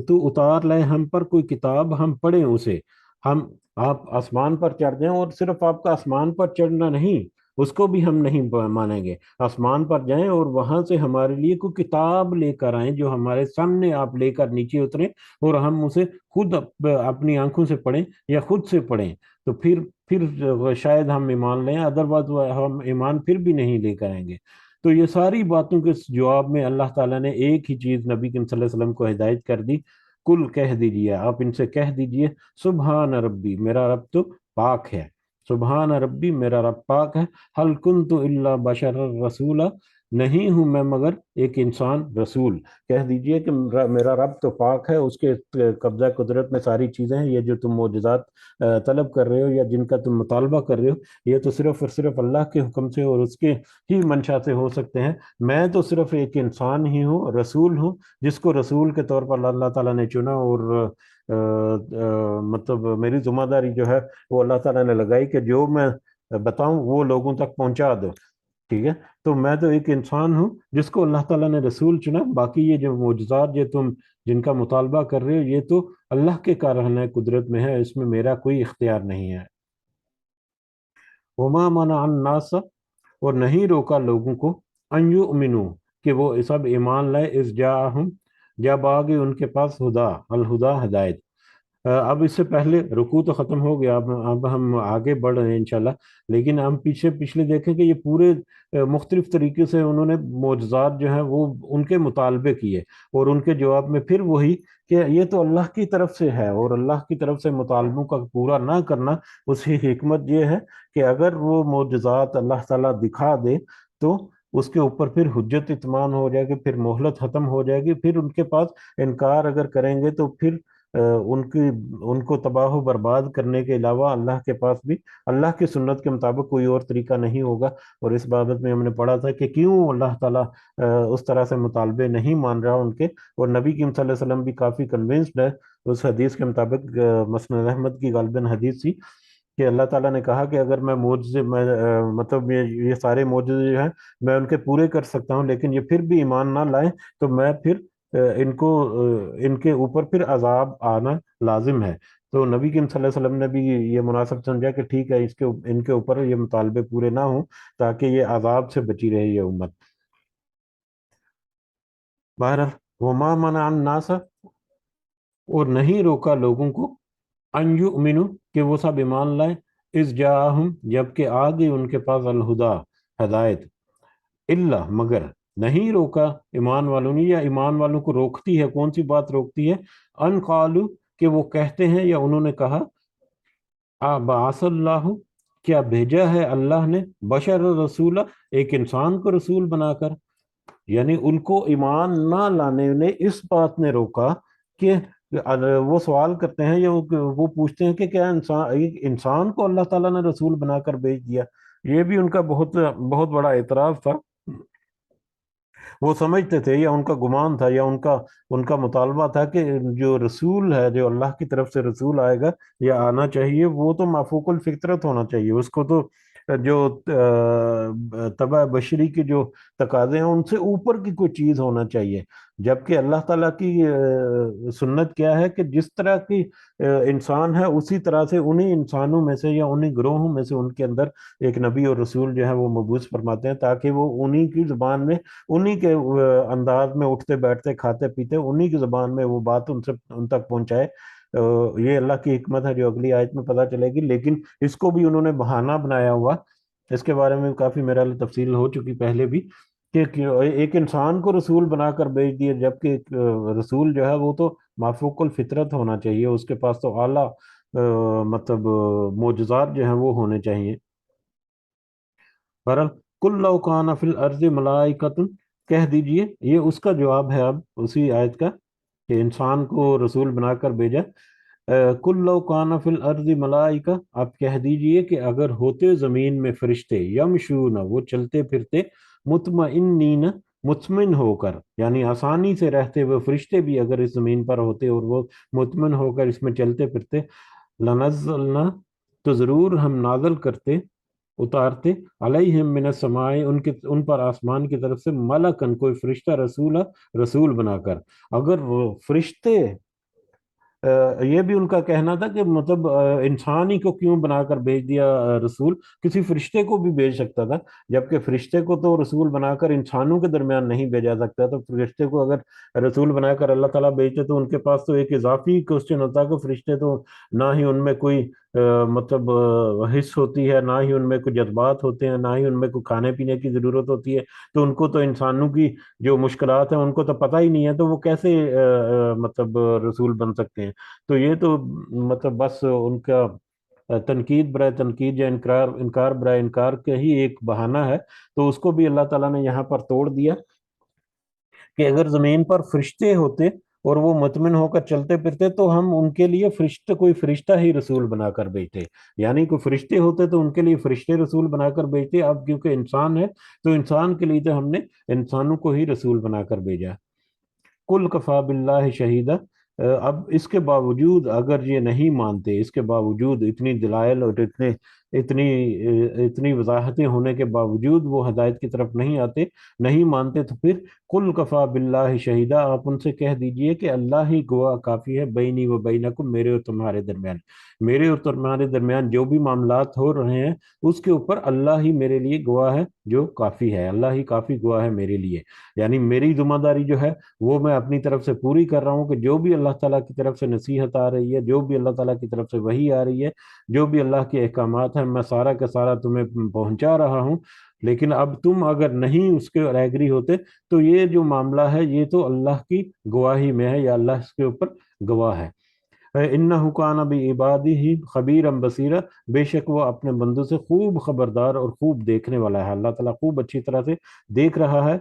تو اتار لائے ہم پر کوئی کتاب، ہم پڑھیں اسے. ہم آپ آسمان پر چڑھ جائیں، اور صرف آپ کا آسمان پر چڑھنا نہیں، اس کو بھی ہم نہیں مانیں گے. آسمان پر جائیں اور وہاں سے ہمارے لیے کوئی کتاب لے کر آئیں جو ہمارے سامنے آپ لے کر نیچے اتریں، اور ہم اسے خود اپنی آنکھوں سے پڑھیں یا خود سے پڑھیں. تو پھر شاید ہم ایمان لیں، ادروائز ہم ایمان پھر بھی نہیں لے کر آئیں گے. تو یہ ساری باتوں کے جواب میں اللہ تعالیٰ نے ایک ہی چیز نبی کریم صلی اللہ علیہ وسلم کو ہدایت کر دی. کل کہہ دیجئے، آپ ان سے کہہ دیجئے، سبحان ربی، میرا رب تو پاک ہے، سبحان ربی، میرا رب پاک ہے، حل کنت الا بشر رسولا، نہیں ہوں میں مگر ایک انسان رسول. کہہ دیجئے کہ میرا رب تو پاک ہے، اس کے قبضہ قدرت میں ساری چیزیں ہیں. یہ جو تم معجزات طلب کر رہے ہو یا جن کا تم مطالبہ کر رہے ہو، یہ تو صرف اور صرف اللہ کے حکم سے اور اس کے ہی منشا سے ہو سکتے ہیں. میں تو صرف ایک انسان ہی ہوں، رسول ہوں، جس کو رسول کے طور پر اللہ تعالیٰ نے چنا، اور مطلب میری ذمہ داری جو ہے وہ اللہ تعالیٰ نے لگائی کہ جو میں بتاؤں وہ لوگوں تک پہنچا دو، ٹھیک ہے. تو میں تو ایک انسان ہوں جس کو اللہ تعالیٰ نے رسول چنا. باقی یہ جو معجزات جو تم جن کا مطالبہ کر رہے ہو، یہ تو اللہ کے کارنامۂ قدرت میں ہے، اس میں میرا کوئی اختیار نہیں ہے. وما منع الناس، اور نہیں روکا لوگوں کو، ان یؤمنوا، کہ وہ سب ایمان لائے، اس جاءہم، جب آگے ان کے پاس ہدا، الہدا، ہدایت. اب اس سے پہلے رکوع تو ختم ہو گیا، اب ہم آگے بڑھ رہے ہیں انشاءاللہ. لیکن ہم پچھلے دیکھیں کہ یہ پورے مختلف طریقے سے انہوں نے معجزات جو ہیں وہ ان کے مطالبے کیے، اور ان کے جواب میں پھر وہی کہ یہ تو اللہ کی طرف سے ہے، اور اللہ کی طرف سے مطالبوں کا پورا نہ کرنا، اس کی حکمت یہ ہے کہ اگر وہ معجزات اللہ تعالیٰ دکھا دے تو اس کے اوپر پھر حجت اتمام ہو جائے گی، پھر مہلت ختم ہو جائے گی، پھر ان کے پاس انکار اگر کریں گے تو پھر ان کو تباہ و برباد کرنے کے علاوہ اللہ کے پاس بھی اللہ کی سنت کے مطابق کوئی اور طریقہ نہیں ہوگا۔ اور اس بابت میں ہم نے پڑھا تھا کہ کیوں اللہ تعالیٰ اس طرح سے مطالبے نہیں مان رہا ان کے، اور نبی کریم صلی اللہ علیہ وسلم بھی کافی کنونسڈ ہے اس حدیث کے مطابق، مسند احمد کی غالباً حدیث تھی، کہ اللہ تعالیٰ نے کہا کہ اگر میں معجزے میں مطلب یہ سارے معجزے جو ہیں میں ان کے پورے کر سکتا ہوں، لیکن یہ پھر بھی ایمان نہ لائیں تو میں پھر ان کو ان کے اوپر پھر عذاب آنا لازم ہے۔ تو نبی کریم صلی اللہ علیہ وسلم نے بھی یہ مناسب سمجھا کہ ٹھیک ہے، ان کے اوپر یہ مطالبے پورے نہ ہوں تاکہ یہ عذاب سے بچی رہے یہ امت۔ بہرحال وما منع الناس، اور نہیں روکا لوگوں کو، ان یؤمنو کہ وہ سب ایمان لائیں، اس جاہم جبکہ آگے ان کے پاس الہدا ہدایت، اللہ مگر، نہیں روکا ایمان والوں نے، یا ایمان والوں کو روکتی ہے کون سی بات روکتی ہے؟ ان قالو کہ وہ کہتے ہیں یا انہوں نے کہا، بعث اللہ کیا بھیجا ہے اللہ نے بشر رسولہ ایک انسان کو رسول بنا کر، یعنی ان کو ایمان نہ لانے نے اس بات نے روکا کہ وہ سوال کرتے ہیں یا وہ پوچھتے ہیں کہ کیا انسان کو اللہ تعالیٰ نے رسول بنا کر بھیج دیا؟ یہ بھی ان کا بہت بہت بڑا اعتراض تھا۔ وہ سمجھتے تھے یا ان کا گمان تھا یا ان کا مطالبہ تھا کہ جو رسول ہے، جو اللہ کی طرف سے رسول آئے گا یا آنا چاہیے، وہ تو مافوق الفطرت ہونا چاہیے، اس کو تو جو طبع بشری کے جو تقاضے ہیں ان سے اوپر کی کوئی چیز ہونا چاہیے۔ جبکہ اللہ تعالیٰ کی سنت کیا ہے کہ جس طرح کی انسان ہے اسی طرح سے انہی انسانوں میں سے یا انہی گروہوں میں سے ان کے اندر ایک نبی اور رسول جو ہے وہ مبعوث فرماتے ہیں، تاکہ وہ انہی کی زبان میں، انہی کے انداز میں اٹھتے بیٹھتے کھاتے پیتے انہی کی زبان میں وہ بات ان تک پہنچائے۔ یہ اللہ کی حکمت ہے جو اگلی آیت میں پتہ چلے گی، لیکن اس کو بھی انہوں نے بہانہ بنایا ہوا، اس کے بارے میں کافی میرا تفصیل ہو چکی پہلے بھی، کہ ایک انسان کو رسول بنا کر بھیج دیا، جبکہ ایک رسول جو ہے وہ تو مافوق الفطرت ہونا چاہیے، اس کے پاس تو اعلیٰ مطلب معجزات جو ہیں وہ ہونے چاہیے۔ بہرحال کل لو کان فی الارض ملائکۃ، کہہ دیجئے، یہ اس کا جواب ہے اب اسی آیت کا کہ انسان کو رسول بنا کر بھیجا۔ کل لو کان فی الارض ملائکہ، آپ کہہ دیجئے کہ اگر ہوتے زمین میں فرشتے، یمشون وہ چلتے پھرتے، مطمئنین مطمئن ہو کر، یعنی آسانی سے رہتے ہوئے فرشتے بھی اگر اس زمین پر ہوتے اور وہ مطمئن ہو کر اس میں چلتے پھرتے، لنزلنا تو ضرور ہم نازل کرتے، اتارتے، علیہم من السماء ان پر آسمان کی طرف سے، ملکن کوئی فرشتہ، رسول بنا کر۔ اگر وہ فرشتے، یہ بھی ان کا کہنا تھا کہ مطلب انسان ہی کو کیوں بنا کر بھیج دیا رسول، کسی فرشتے کو بھی بھیج سکتا تھا، جبکہ فرشتے کو تو رسول بنا کر انسانوں کے درمیان نہیں بھیجا سکتا، تو فرشتے کو اگر رسول بنا کر اللہ تعالیٰ بھیجتے تو ان کے پاس تو ایک اضافی کوشچن ہوتا کہ فرشتے تو نہ ہی ان میں کوئی مطلب حص ہوتی ہے، نہ ہی ان میں کوئی جذبات ہوتے ہیں، نہ ہی ان میں کوئی کھانے پینے کی ضرورت ہوتی ہے، تو ان کو تو انسانوں کی جو مشکلات ہیں ان کو تو پتہ ہی نہیں ہے، تو وہ کیسے مطلب رسول بن سکتے ہیں؟ تو یہ تو مطلب بس ان کا تنقید برائے تنقید یا انکار برائے انکار کا ہی ایک بہانہ ہے۔ تو اس کو بھی اللہ تعالیٰ نے یہاں پر توڑ دیا کہ اگر زمین پر فرشتے ہوتے اور وہ مطمئن ہو کر چلتے پھرتے تو ہم ان کے لیے کوئی فرشتہ ہی رسول بنا کر بھیجتے، یعنی کوئی فرشتے ہوتے تو ان کے لیے فرشتے رسول بنا کر بھیجتے، اب کیونکہ انسان ہے تو انسان کے لیے تو ہم نے انسانوں کو ہی رسول بنا کر بھیجا۔ کل کفا باللہ شہیدہ، اب اس کے باوجود اگر یہ نہیں مانتے، اس کے باوجود اتنی دلائل اور اتنی اتنی وضاحتیں ہونے کے باوجود وہ ہدایت کی طرف نہیں آتے، نہیں مانتے، تو پھر کل کفا باللہ شہیدہ، آپ ان سے کہہ دیجئے کہ اللہ ہی گواہ کافی ہے، بینی و بینکم، میرے اور تمہارے درمیان، میرے اور تمہارے درمیان جو بھی معاملات ہو رہے ہیں اس کے اوپر اللہ ہی میرے لیے گواہ ہے جو کافی ہے، اللہ ہی کافی گواہ ہے میرے لیے، یعنی میری ذمہ داری جو ہے وہ میں اپنی طرف سے پوری کر رہا ہوں کہ جو بھی اللہ تعالیٰ کی طرف سے نصیحت آ رہی ہے، جو بھی اللہ تعالیٰ کی طرف سے وحی آ رہی ہے، جو بھی اللہ کے احکامات ہیں، میں سارا کا سارا تمہیں پہنچا رہا ہوں، لیکن اب تم اگر نہیں اس کے ایگری ہوتے تو یہ جو معاملہ ہے یہ تو اللہ کی گواہی میں ہے، یا اللہ اس کے اوپر گواہ ہے۔ اِنَّهُ كَانَ بِعِبَادِهِ خَبِيرًا بَصِيرًا، بے شک وہ اپنے بندوں سے خوب خبردار اور خوب دیکھنے والا ہے، اللہ تعالیٰ خوب اچھی طرح سے دیکھ رہا ہے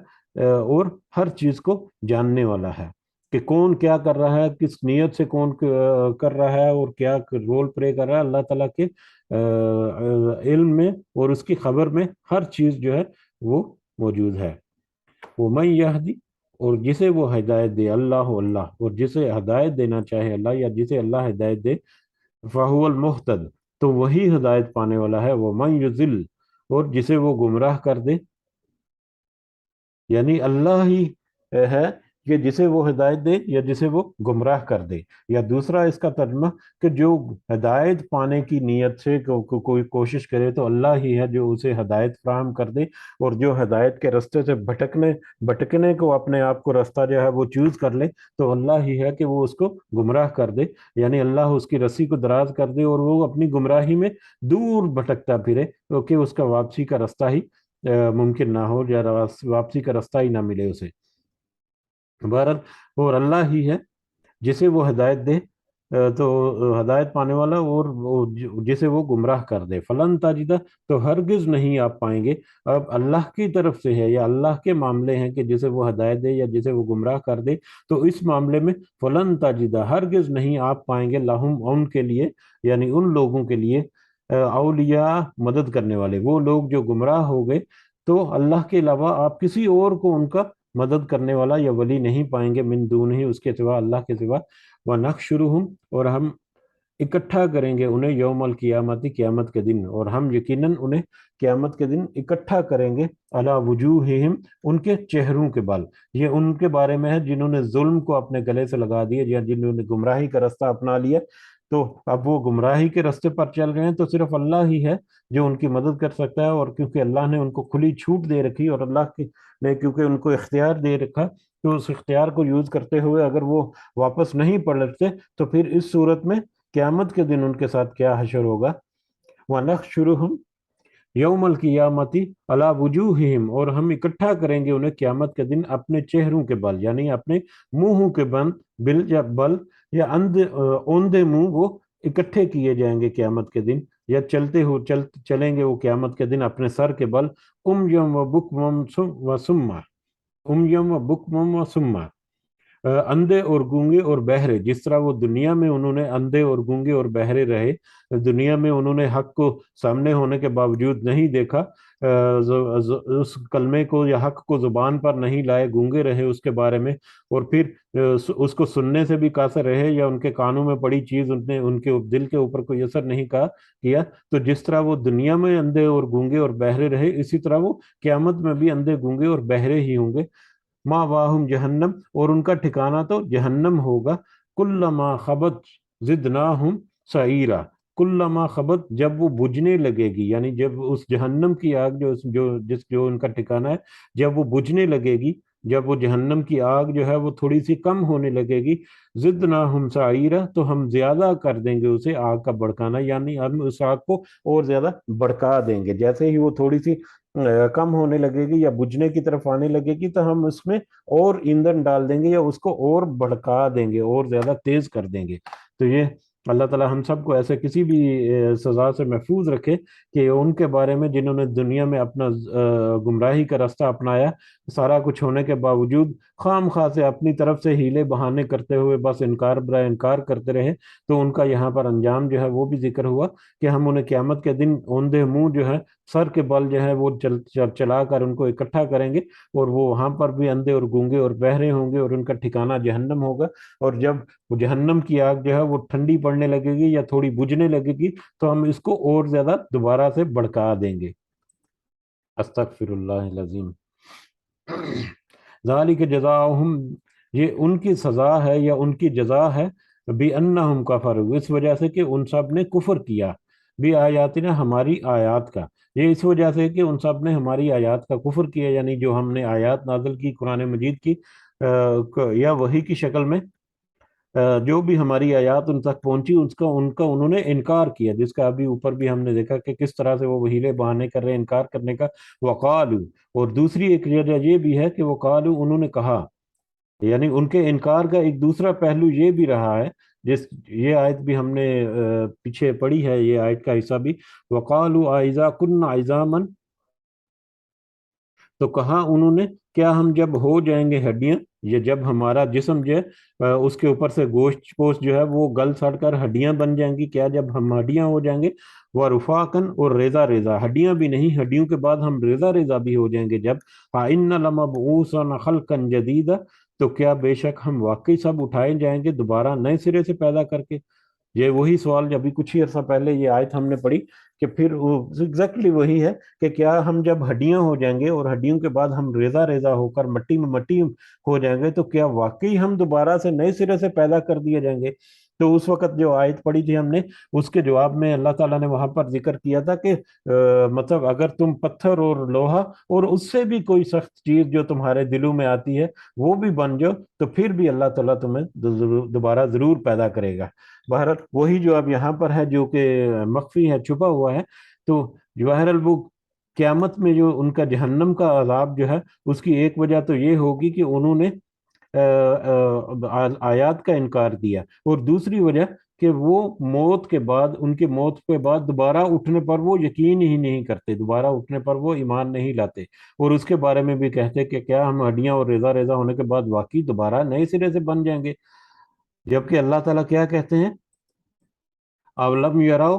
اور ہر چیز کو جاننے والا ہے۔ کہ کون کیا کر رہا ہے، کس نیت سے کون کر رہا ہے اور کیا رول پلے کر رہا ہے، اللہ تعالیٰ کے علم میں اور اس کی خبر میں ہر چیز جو ہے وہ موجود ہے۔ وہ من یہدی، اور جسے وہ ہدایت دے، اللہ اور جسے ہدایت دینا چاہے اللہ، یا جسے اللہ ہدایت دے، فہو المحتد، تو وہی ہدایت پانے والا ہے۔ وہ من یضل، اور جسے وہ گمراہ کر دے، یعنی اللہ ہی ہے کہ جسے وہ ہدایت دے یا جسے وہ گمراہ کر دے۔ یا دوسرا اس کا ترجمہ کہ جو ہدایت پانے کی نیت سے کوئی کوشش کرے تو اللہ ہی ہے جو اسے ہدایت فراہم کر دے، اور جو ہدایت کے رستے سے بھٹکنے کو اپنے آپ کو رستہ جو ہے وہ چوز کر لے تو اللہ ہی ہے کہ وہ اس کو گمراہ کر دے، یعنی اللہ اس کی رسی کو دراز کر دے اور وہ اپنی گمراہی میں دور بھٹکتا پھرے، کیونکہ اس کا واپسی کا رستہ ہی ممکن نہ ہو، یا واپسی کا رستہ ہی نہ ملے اسے۔ بہرحال اور اللہ ہی ہے جسے وہ ہدایت دے، تو ہدایت پانے والا، اور جسے وہ گمراہ کر دے، فلن تاجدہ، تو ہرگز نہیں آپ پائیں گے۔ اب اللہ کی طرف سے ہے یا اللہ کے معاملے ہیں کہ جسے وہ ہدایت دے یا جسے وہ گمراہ کر دے، تو اس معاملے میں فلن تاجدہ، ہرگز نہیں آپ پائیں گے، لہم، ان کے لیے، یعنی ان لوگوں کے لیے، اولیاء، مدد کرنے والے، وہ لوگ جو گمراہ ہو گئے تو اللہ کے علاوہ آپ کسی اور کو ان کا مدد کرنے والا یا ولی نہیں پائیں گے، من دون ہی، اس کے سوا، اللہ کے سوا۔ وَنَحْشُرُهُمْ، اور ہم اکٹھا کریں گے انہیں، یوم القیامت، قیامت کے دن، اور ہم یقیناً انہیں قیامت کے دن اکٹھا کریں گے، علی وجوہہم، ان کے چہروں کے بل۔ یہ ان کے بارے میں ہے جنہوں نے ظلم کو اپنے گلے سے لگا دیا، یا جنہوں نے گمراہی کا رستہ اپنا لیا، تو اب وہ گمراہی کے رستے پر چل رہے ہیں تو صرف اللہ ہی ہے جو ان کی مدد کر سکتا ہے، اور کیونکہ اللہ نے ان کو کھلی چھوٹ دے رکھی، اور اللہ نے کیونکہ ان کو اختیار دے رکھا، تو اس اختیار کو یوز کرتے ہوئے اگر وہ واپس نہیں پلٹتے تو پھر اس صورت میں قیامت کے دن ان کے ساتھ کیا حشر ہوگا۔ وَنَحْشُرُهُمْ یوم القیامتی علی وجوہہم، اور ہم اکٹھا کریں گے انہیں قیامت کے دن اپنے چہروں کے بل، یعنی اپنے منہوں کے بل یا بل، یا اوندے منہ وہ اکٹھے کیے جائیں گے قیامت کے دن، یا چلیں گے وہ قیامت کے دن اپنے سر کے بل، یم و بکم و سما، یم و بکم و سما، اندھے اور گونگے اور بہرے، جس طرح وہ دنیا میں انہوں نے اندھے اور گونگے اور بہرے رہے، دنیا میں انہوں نے حق کو سامنے ہونے کے باوجود نہیں دیکھا، اس کلمے کو یا حق کو زبان پر نہیں لائے، گونگے رہے اس کے بارے میں، اور پھر اس کو سننے سے بھی قاصر رہے، یا ان کے کانوں میں پڑی چیز ان کے دل کے اوپر کوئی اثر نہیں کیا، تو جس طرح وہ دنیا میں اندھے اور گونگے اور بہرے رہے، اسی طرح وہ قیامت میں بھی اندھے گونگے اور بہرے ہی ہوں گے۔ ماواہم جہنم، اور ان کا ٹھکانہ تو جہنم ہوگا، کلما خبت زدناہم سعیرا، کلما خبت، جب وہ بجھنے لگے گی، یعنی جب اس جہنم کی آگ جو ان کا ٹھکانہ ہے، جب وہ بجھنے لگے گی، جب وہ جہنم کی آگ جو ہے وہ تھوڑی سی کم ہونے لگے گی، زدناہم سعیرا، تو ہم زیادہ کر دیں گے اسے آگ کا بڑکانا، یعنی ہم اس آگ کو اور زیادہ بڑکا دیں گے، جیسے ہی وہ تھوڑی سی کم ہونے لگے گی یا بجھنے کی طرف آنے لگے گی تو ہم اس میں اور ایندھن ڈال دیں گے، یا اس کو اور بڑکا دیں گے، اور زیادہ تیز کر دیں گے۔ تو یہ اللہ تعالیٰ ہم سب کو ایسے کسی بھی سزا سے محفوظ رکھے کہ ان کے بارے میں جنہوں نے دنیا میں اپنا گمراہی کا راستہ اپنایا، سارا کچھ ہونے کے باوجود خام خواہ سے اپنی طرف سے ہیلے بہانے کرتے ہوئے بس انکار برائے انکار کرتے رہے، تو ان کا یہاں پر انجام جو ہے وہ بھی ذکر ہوا کہ ہم انہیں قیامت کے دن اوندے منہ جو ہے، سر کے بل جو ہے وہ چلا کر ان کو اکٹھا کریں گے، اور وہ وہاں پر بھی اندھے اور گونگے اور بہرے ہوں گے، اور ان کا ٹھکانہ جہنم ہوگا، اور جب وہ جہنم کی آگ جو ہے وہ ٹھنڈی پڑنے لگے گی یا تھوڑی بجھنے لگے گی تو ہم اس کو اور زیادہ دوبارہ سے بڑکا دیں گے۔ استغفر اللہ العظیم۔ ذالک جزاؤہم، یہ ان کی سزا ہے یا ان کی جزا ہے، بِأَنَّهُمْ كَفَرُوا، اس وجہ سے کہ ان سب نے کفر کیا، بھی آیاتنا، ہماری آیات کا، یہ اس وجہ سے کہ ان سب نے ہماری آیات کا کفر کیا، یعنی جو ہم نے آیات نازل کی قرآن مجید کی یا وحی کی شکل میں، جو بھی ہماری آیات ان تک پہنچی ان کا انہوں نے انکار کیا، جس کا ابھی اوپر بھی ہم نے دیکھا کہ کس طرح سے وہ وحیلے بہانے کر رہے ہیں انکار کرنے کا۔ وقالو، اور دوسری ایک وجہ یہ بھی ہے کہ وقالو، انہوں نے کہا، یعنی ان کے انکار کا ایک دوسرا پہلو یہ بھی رہا ہے، یہ آیت بھی ہم نے پیچھے پڑھی ہے، یہ آیت کا حصہ بھی، وقالو اذا كنا عظاما، تو کہا انہوں نے کیا ہم جب ہو جائیں گے ہڈیاں، یہ جب ہمارا جسم جو ہے اس کے اوپر سے گوشت پوشت جو ہے وہ گل سڑ کر ہڈیاں بن جائیں گی، کیا جب ہم ہڈیاں ہو جائیں گے، وہ رفاقن اور ریزہ ریزہ، ہڈیاں بھی نہیں، ہڈیوں کے بعد ہم ریزہ ریزہ بھی ہو جائیں گے جب، فَإِنَّ لَمَبْعُوثُونَ خَلْقًا جَدِيدًا، تو کیا بے شک ہم واقعی سب اٹھائے جائیں گے دوبارہ نئے سرے سے پیدا کر کے۔ یہ وہی سوال ابھی کچھ ہی عرصہ پہلے یہ آیت ہم نے پڑھی کہ پھر وہ ایگزیکٹلی وہی ہے کہ کیا ہم جب ہڈیاں ہو جائیں گے اور ہڈیوں کے بعد ہم ریزہ ریزہ ہو کر مٹی میں مٹی ہو جائیں گے، تو کیا واقعی ہم دوبارہ سے نئے سرے سے پیدا کر دیے جائیں گے؟ تو اس وقت جو آیت پڑھی تھی ہم نے، اس کے جواب میں اللہ تعالیٰ نے وہاں پر ذکر کیا تھا کہ مطلب اگر تم پتھر اور لوہا اور اس سے بھی کوئی سخت چیز جو تمہارے دلوں میں آتی ہے وہ بھی بن جاؤ، تو پھر بھی اللہ تعالیٰ تمہیں دوبارہ ضرور پیدا کرے گا۔ بہرحال وہی جو اب یہاں پر ہے جو کہ مخفی ہے، چھپا ہوا ہے، تو بہرحال وہ قیامت میں جو ان کا جہنم کا عذاب جو ہے، اس کی ایک وجہ تو یہ ہوگی کہ انہوں نے آیات کا انکار کیا، اور دوسری وجہ کہ وہ موت کے بعد، ان کی موت کے بعد دوبارہ اٹھنے پر وہ یقین ہی نہیں کرتے، دوبارہ اٹھنے پر وہ ایمان نہیں لاتے، اور اس کے بارے میں بھی کہتے کہ کیا ہم ہڈیاں اور ریزہ ریزہ ہونے کے بعد واقعی دوبارہ نئے سرے سے بن جائیں گے؟ جبکہ اللہ تعالیٰ کیا کہتے ہیں، اولم یراؤ،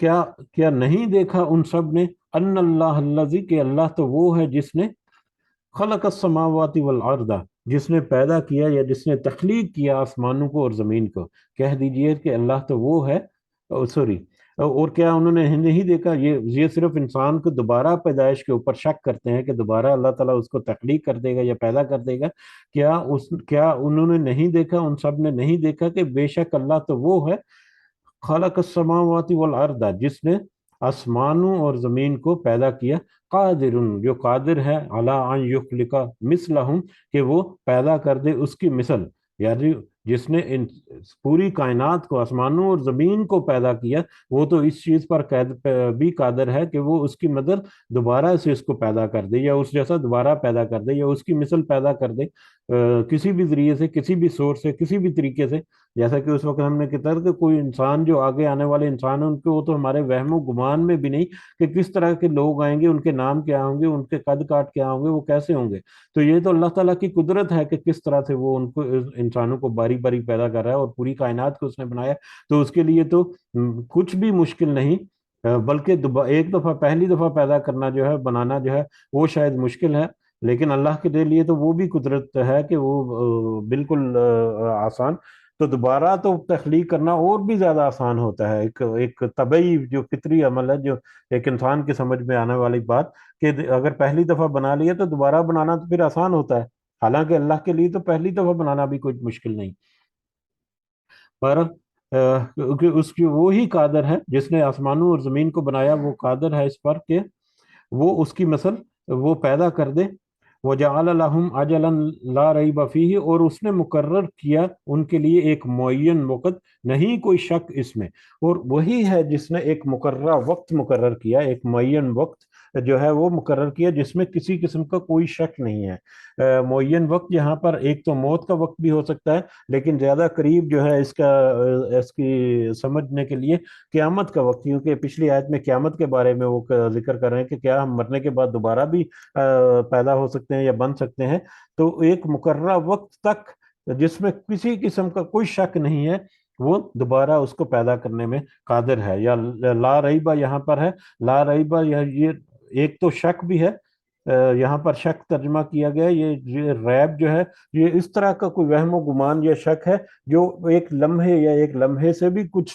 کیا کیا نہیں دیکھا ان سب نے، ان اللہ الذی، کہ اللہ تو وہ ہے جس نے خلق السماوات والارض، جس نے پیدا کیا یا جس نے تخلیق کیا آسمانوں کو اور زمین کو، کہہ دیجئے کہ اللہ تو وہ ہے، سوری، اور کیا انہوں نے نہیں دیکھا، یہ صرف انسان کو دوبارہ پیدائش کے اوپر شک کرتے ہیں کہ دوبارہ اللہ تعالیٰ اس کو تخلیق کر دے گا یا پیدا کر دے گا، کیا انہوں نے نہیں دیکھا، ان سب نے نہیں دیکھا کہ بے شک اللہ تو وہ ہے، خلق السماوات والارض، جس نے آسمانوں اور زمین کو پیدا کیا، قادر، جو قادر ہے، علی ان یخلق مثلہم، کہ وہ پیدا کر دے اس کی مثل، یعنی جس نے پوری کائنات کو، آسمانوں اور زمین کو پیدا کیا، وہ تو اس چیز پر بھی قادر ہے کہ وہ اس کی مدد دوبارہ سے اس کو پیدا کر دے، یا اس جیسا دوبارہ پیدا کر دے، یا اس کی مثل پیدا کر دے، کسی بھی ذریعے سے، کسی بھی سورس سے، کسی بھی طریقے سے، جیسا کہ اس وقت ہم نے کہا کہ کوئی انسان جو آگے آنے والے انسان ہیں، ان کے وہ تو ہمارے وہم و گمان میں بھی نہیں کہ کس طرح کے لوگ آئیں گے، ان کے نام کیا ہوں گے، ان کے قد کاٹ کیا ہوں گے، وہ کیسے ہوں گے۔ تو یہ تو اللہ تعالیٰ کی قدرت ہے کہ کس طرح سے وہ ان کو، انسانوں کو باری باری پیدا کر رہا ہے، اور پوری کائنات کو اس نے بنایا، تو اس کے لیے تو کچھ بھی مشکل نہیں، بلکہ ایک دفعہ، پہلی دفعہ پیدا کرنا جو ہے، بنانا جو ہے، وہ شاید مشکل ہے، لیکن اللہ کے لیے تو وہ بھی قدرت ہے کہ وہ بالکل آسان۔ تو دوبارہ تو تخلیق کرنا اور بھی زیادہ آسان ہوتا ہے، ایک طبعی جو فطری عمل ہے، جو ایک انسان کی سمجھ میں آنے والی بات، کہ اگر پہلی دفعہ بنا لیا تو دوبارہ بنانا تو پھر آسان ہوتا ہے، حالانکہ اللہ کے لیے تو پہلی دفعہ بنانا بھی کوئی مشکل نہیں۔ پر کیونکہ اس کی وہی قادر ہے جس نے آسمانوں اور زمین کو بنایا، وہ قادر ہے اس پر کہ وہ اس کی مثل وہ پیدا کر دے، وَجَعَلَ لَهُمْ أَجَلًا لَا رَيْبَ فِيهِ، اور اس نے مقرر کیا ان کے لیے ایک معین وقت، نہیں کوئی شک اس میں، اور وہی ہے جس نے ایک مقررہ وقت مقرر کیا، ایک معین وقت جو ہے وہ مقرر کیا جس میں کسی قسم کا کوئی شک نہیں ہے۔ معین وقت یہاں پر ایک تو موت کا وقت بھی ہو سکتا ہے، لیکن زیادہ قریب جو ہے اس کی سمجھنے کے لیے قیامت کا وقت، کیونکہ پچھلی آیت میں قیامت کے بارے میں وہ ذکر کر رہے ہیں کہ کیا ہم مرنے کے بعد دوبارہ بھی پیدا ہو سکتے ہیں یا بن سکتے ہیں، تو ایک مقررہ وقت تک جس میں کسی قسم کا کوئی شک نہیں ہے، وہ دوبارہ اس کو پیدا کرنے میں قادر ہے، یا لا ریبہ یہاں پر ہے، لا ریبہ، یہ ایک تو شک بھی ہے، یہاں پر شک ترجمہ کیا گیا، یہ ریب جو ہے، یہ اس طرح کا کوئی وہم و گمان یا شک ہے جو ایک لمحے یا ایک لمحے سے بھی کچھ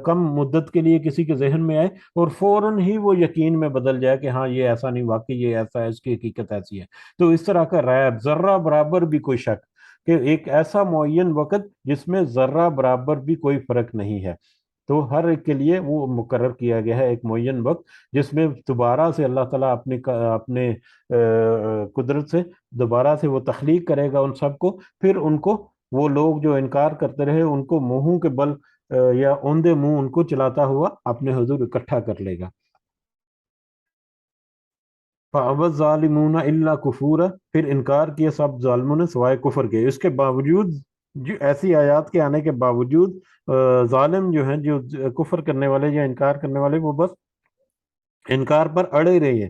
کم مدت کے لیے کسی کے ذہن میں آئے، اور فوراً ہی وہ یقین میں بدل جائے کہ ہاں یہ ایسا نہیں، واقعی یہ ایسا ہے، اس کی حقیقت ایسی ہے۔ تو اس طرح کا ریب، ذرہ برابر بھی کوئی شک، کہ ایک ایسا معین وقت جس میں ذرہ برابر بھی کوئی فرق نہیں ہے، تو ہر ایک کے لیے وہ مقرر کیا گیا ہے ایک معین وقت، جس میں دوبارہ سے اللہ تعالیٰ اپنے قدرت سے دوبارہ سے وہ تخلیق کرے گا ان سب کو، پھر ان کو، وہ لوگ جو انکار کرتے رہے، ان کو منہوں کے بل یا اوندے منہ ان کو چلاتا ہوا اپنے حضور اکٹھا کر لے گا۔ فَأَبَى الظَّالِمُونَ إِلَّا كُفُورًا، پھر انکار کیا سب ظالموں نے سوائے کفر کے، اس کے باوجود، جو ایسی آیات کے آنے کے باوجود ظالم جو ہیں، جو کفر کرنے والے یا انکار کرنے والے، وہ بس انکار پر اڑے رہے ہیں،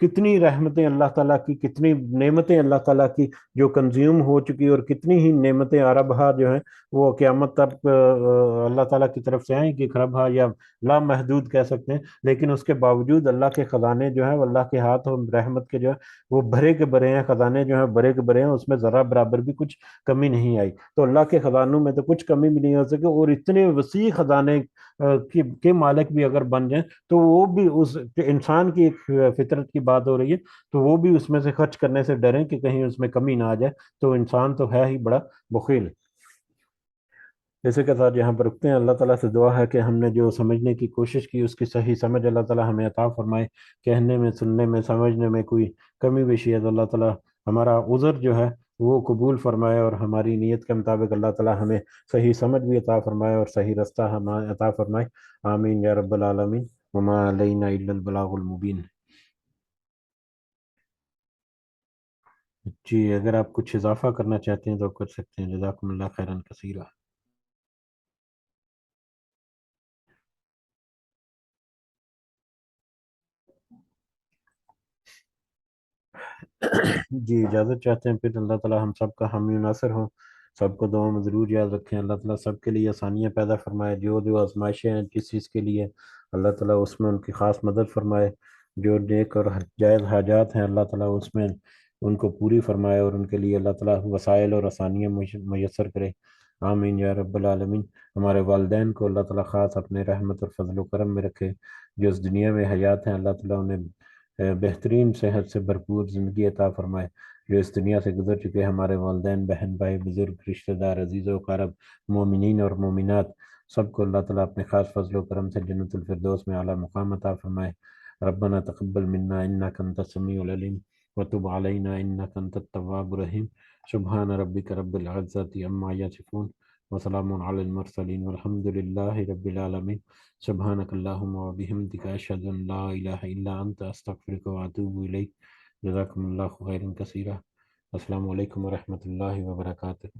کتنی رحمتیں اللہ تعالیٰ کی، کتنی نعمتیں اللہ تعالیٰ کی جو کنزیوم ہو چکی، اور کتنی ہی نعمتیں اربها جو ہیں وہ قیامت تک اللہ تعالیٰ کی طرف سے آئیں کہ خربہ یا لامحدود کہہ سکتے ہیں، لیکن اس کے باوجود اللہ کے خزانے جو ہیں وہ اللہ کے ہاتھ اور رحمت کے جو ہے وہ بھرے کے بھرے ہیں، خزانے جو ہیں بھرے کے بھرے ہیں، اس میں ذرا برابر بھی کچھ کمی نہیں آئی۔ تو اللہ کے خزانوں میں تو کچھ کمی بھی نہیں ہو سکے، اور اتنے وسیع خزانے کے مالک بھی اگر بن جائیں تو وہ بھی اس انسان کی ایک فطرت کی بات ہو رہی ہے، تو وہ بھی اس میں سے خرچ کرنے سے ڈریں کہ کہیں اس میں کمی نہ آ جائے، تو انسان تو ہے ہی بڑا بخیل۔ جیسے کہ ساتھ یہاں پر رکتے ہیں، اللہ تعالیٰ سے دعا ہے کہ ہم نے جو سمجھنے کی کوشش کی اس کی صحیح سمجھ اللہ تعالیٰ ہمیں عطا فرمائے، کہنے میں، سننے میں، سمجھنے میں کوئی کمی بیشی ہے تو اللہ تعالیٰ ہمارا عذر جو ہے وہ قبول فرمائے، اور ہماری نیت کے مطابق اللہ تعالیٰ ہمیں صحیح سمجھ بھی عطا فرمائے اور صحیح رستہ ہمیں عطا فرمائے۔ آمین یا رب العالمین۔ وما علینا الا البلاغ المبین۔ جی اگر آپ کچھ اضافہ کرنا چاہتے ہیں تو کر سکتے ہیں، جزاکم اللہ خیرا کثیرا۔ جی اجازت چاہتے ہیں، پھر اللہ تعالیٰ ہم سب کا حامی و ناصر ہو، سب کو دعاؤں میں ضرور یاد رکھیں، اللہ تعالیٰ سب کے لیے آسانیاں پیدا فرمائے، جو جو آزمائشیں ہیں جس چیز کے لیے اللہ تعالیٰ اس میں ان کی خاص مدد فرمائے، جو نیک اور جائز حاجات ہیں اللہ تعالیٰ اس میں ان کو پوری فرمائے، اور ان کے لیے اللہ تعالیٰ وسائل اور آسانیاں میسر کرے۔ آمین یا رب العالمین۔ ہمارے والدین کو اللہ تعالیٰ خاص اپنے رحمت اور فضل و کرم میں رکھے، جو اس دنیا میں حیات ہیں اللہ تعالیٰ انہیں بہترین صحت سے بھرپور زندگی عطا فرمائے، جو اس دنیا سے گزر چکے ہمارے والدین، بہن بھائی، بزرگ رشتہ دار، عزیز و اقارب، مومنین اور مومنات، سب کو اللہ تعالیٰ اپنے خاص فضل و کرم سے جنت الفردوس میں اعلیٰ مقام عطا فرمائے۔ ربنا تقبل منا انك انت السميع العليم وتب علينا انك انت التواب الرحيم۔ سبحان ربك رب العزة عما يصفون وسلام على المرسلين والحمد لله رب العالمين۔ سبحانك اللهم وبحمدك أشهد أن لا إله إلا أنت أستغفرك وأتوب إليك۔ جزاكم الله خيرا كثيرا۔ السلام علیکم ورحمۃ اللہ وبرکاتہ۔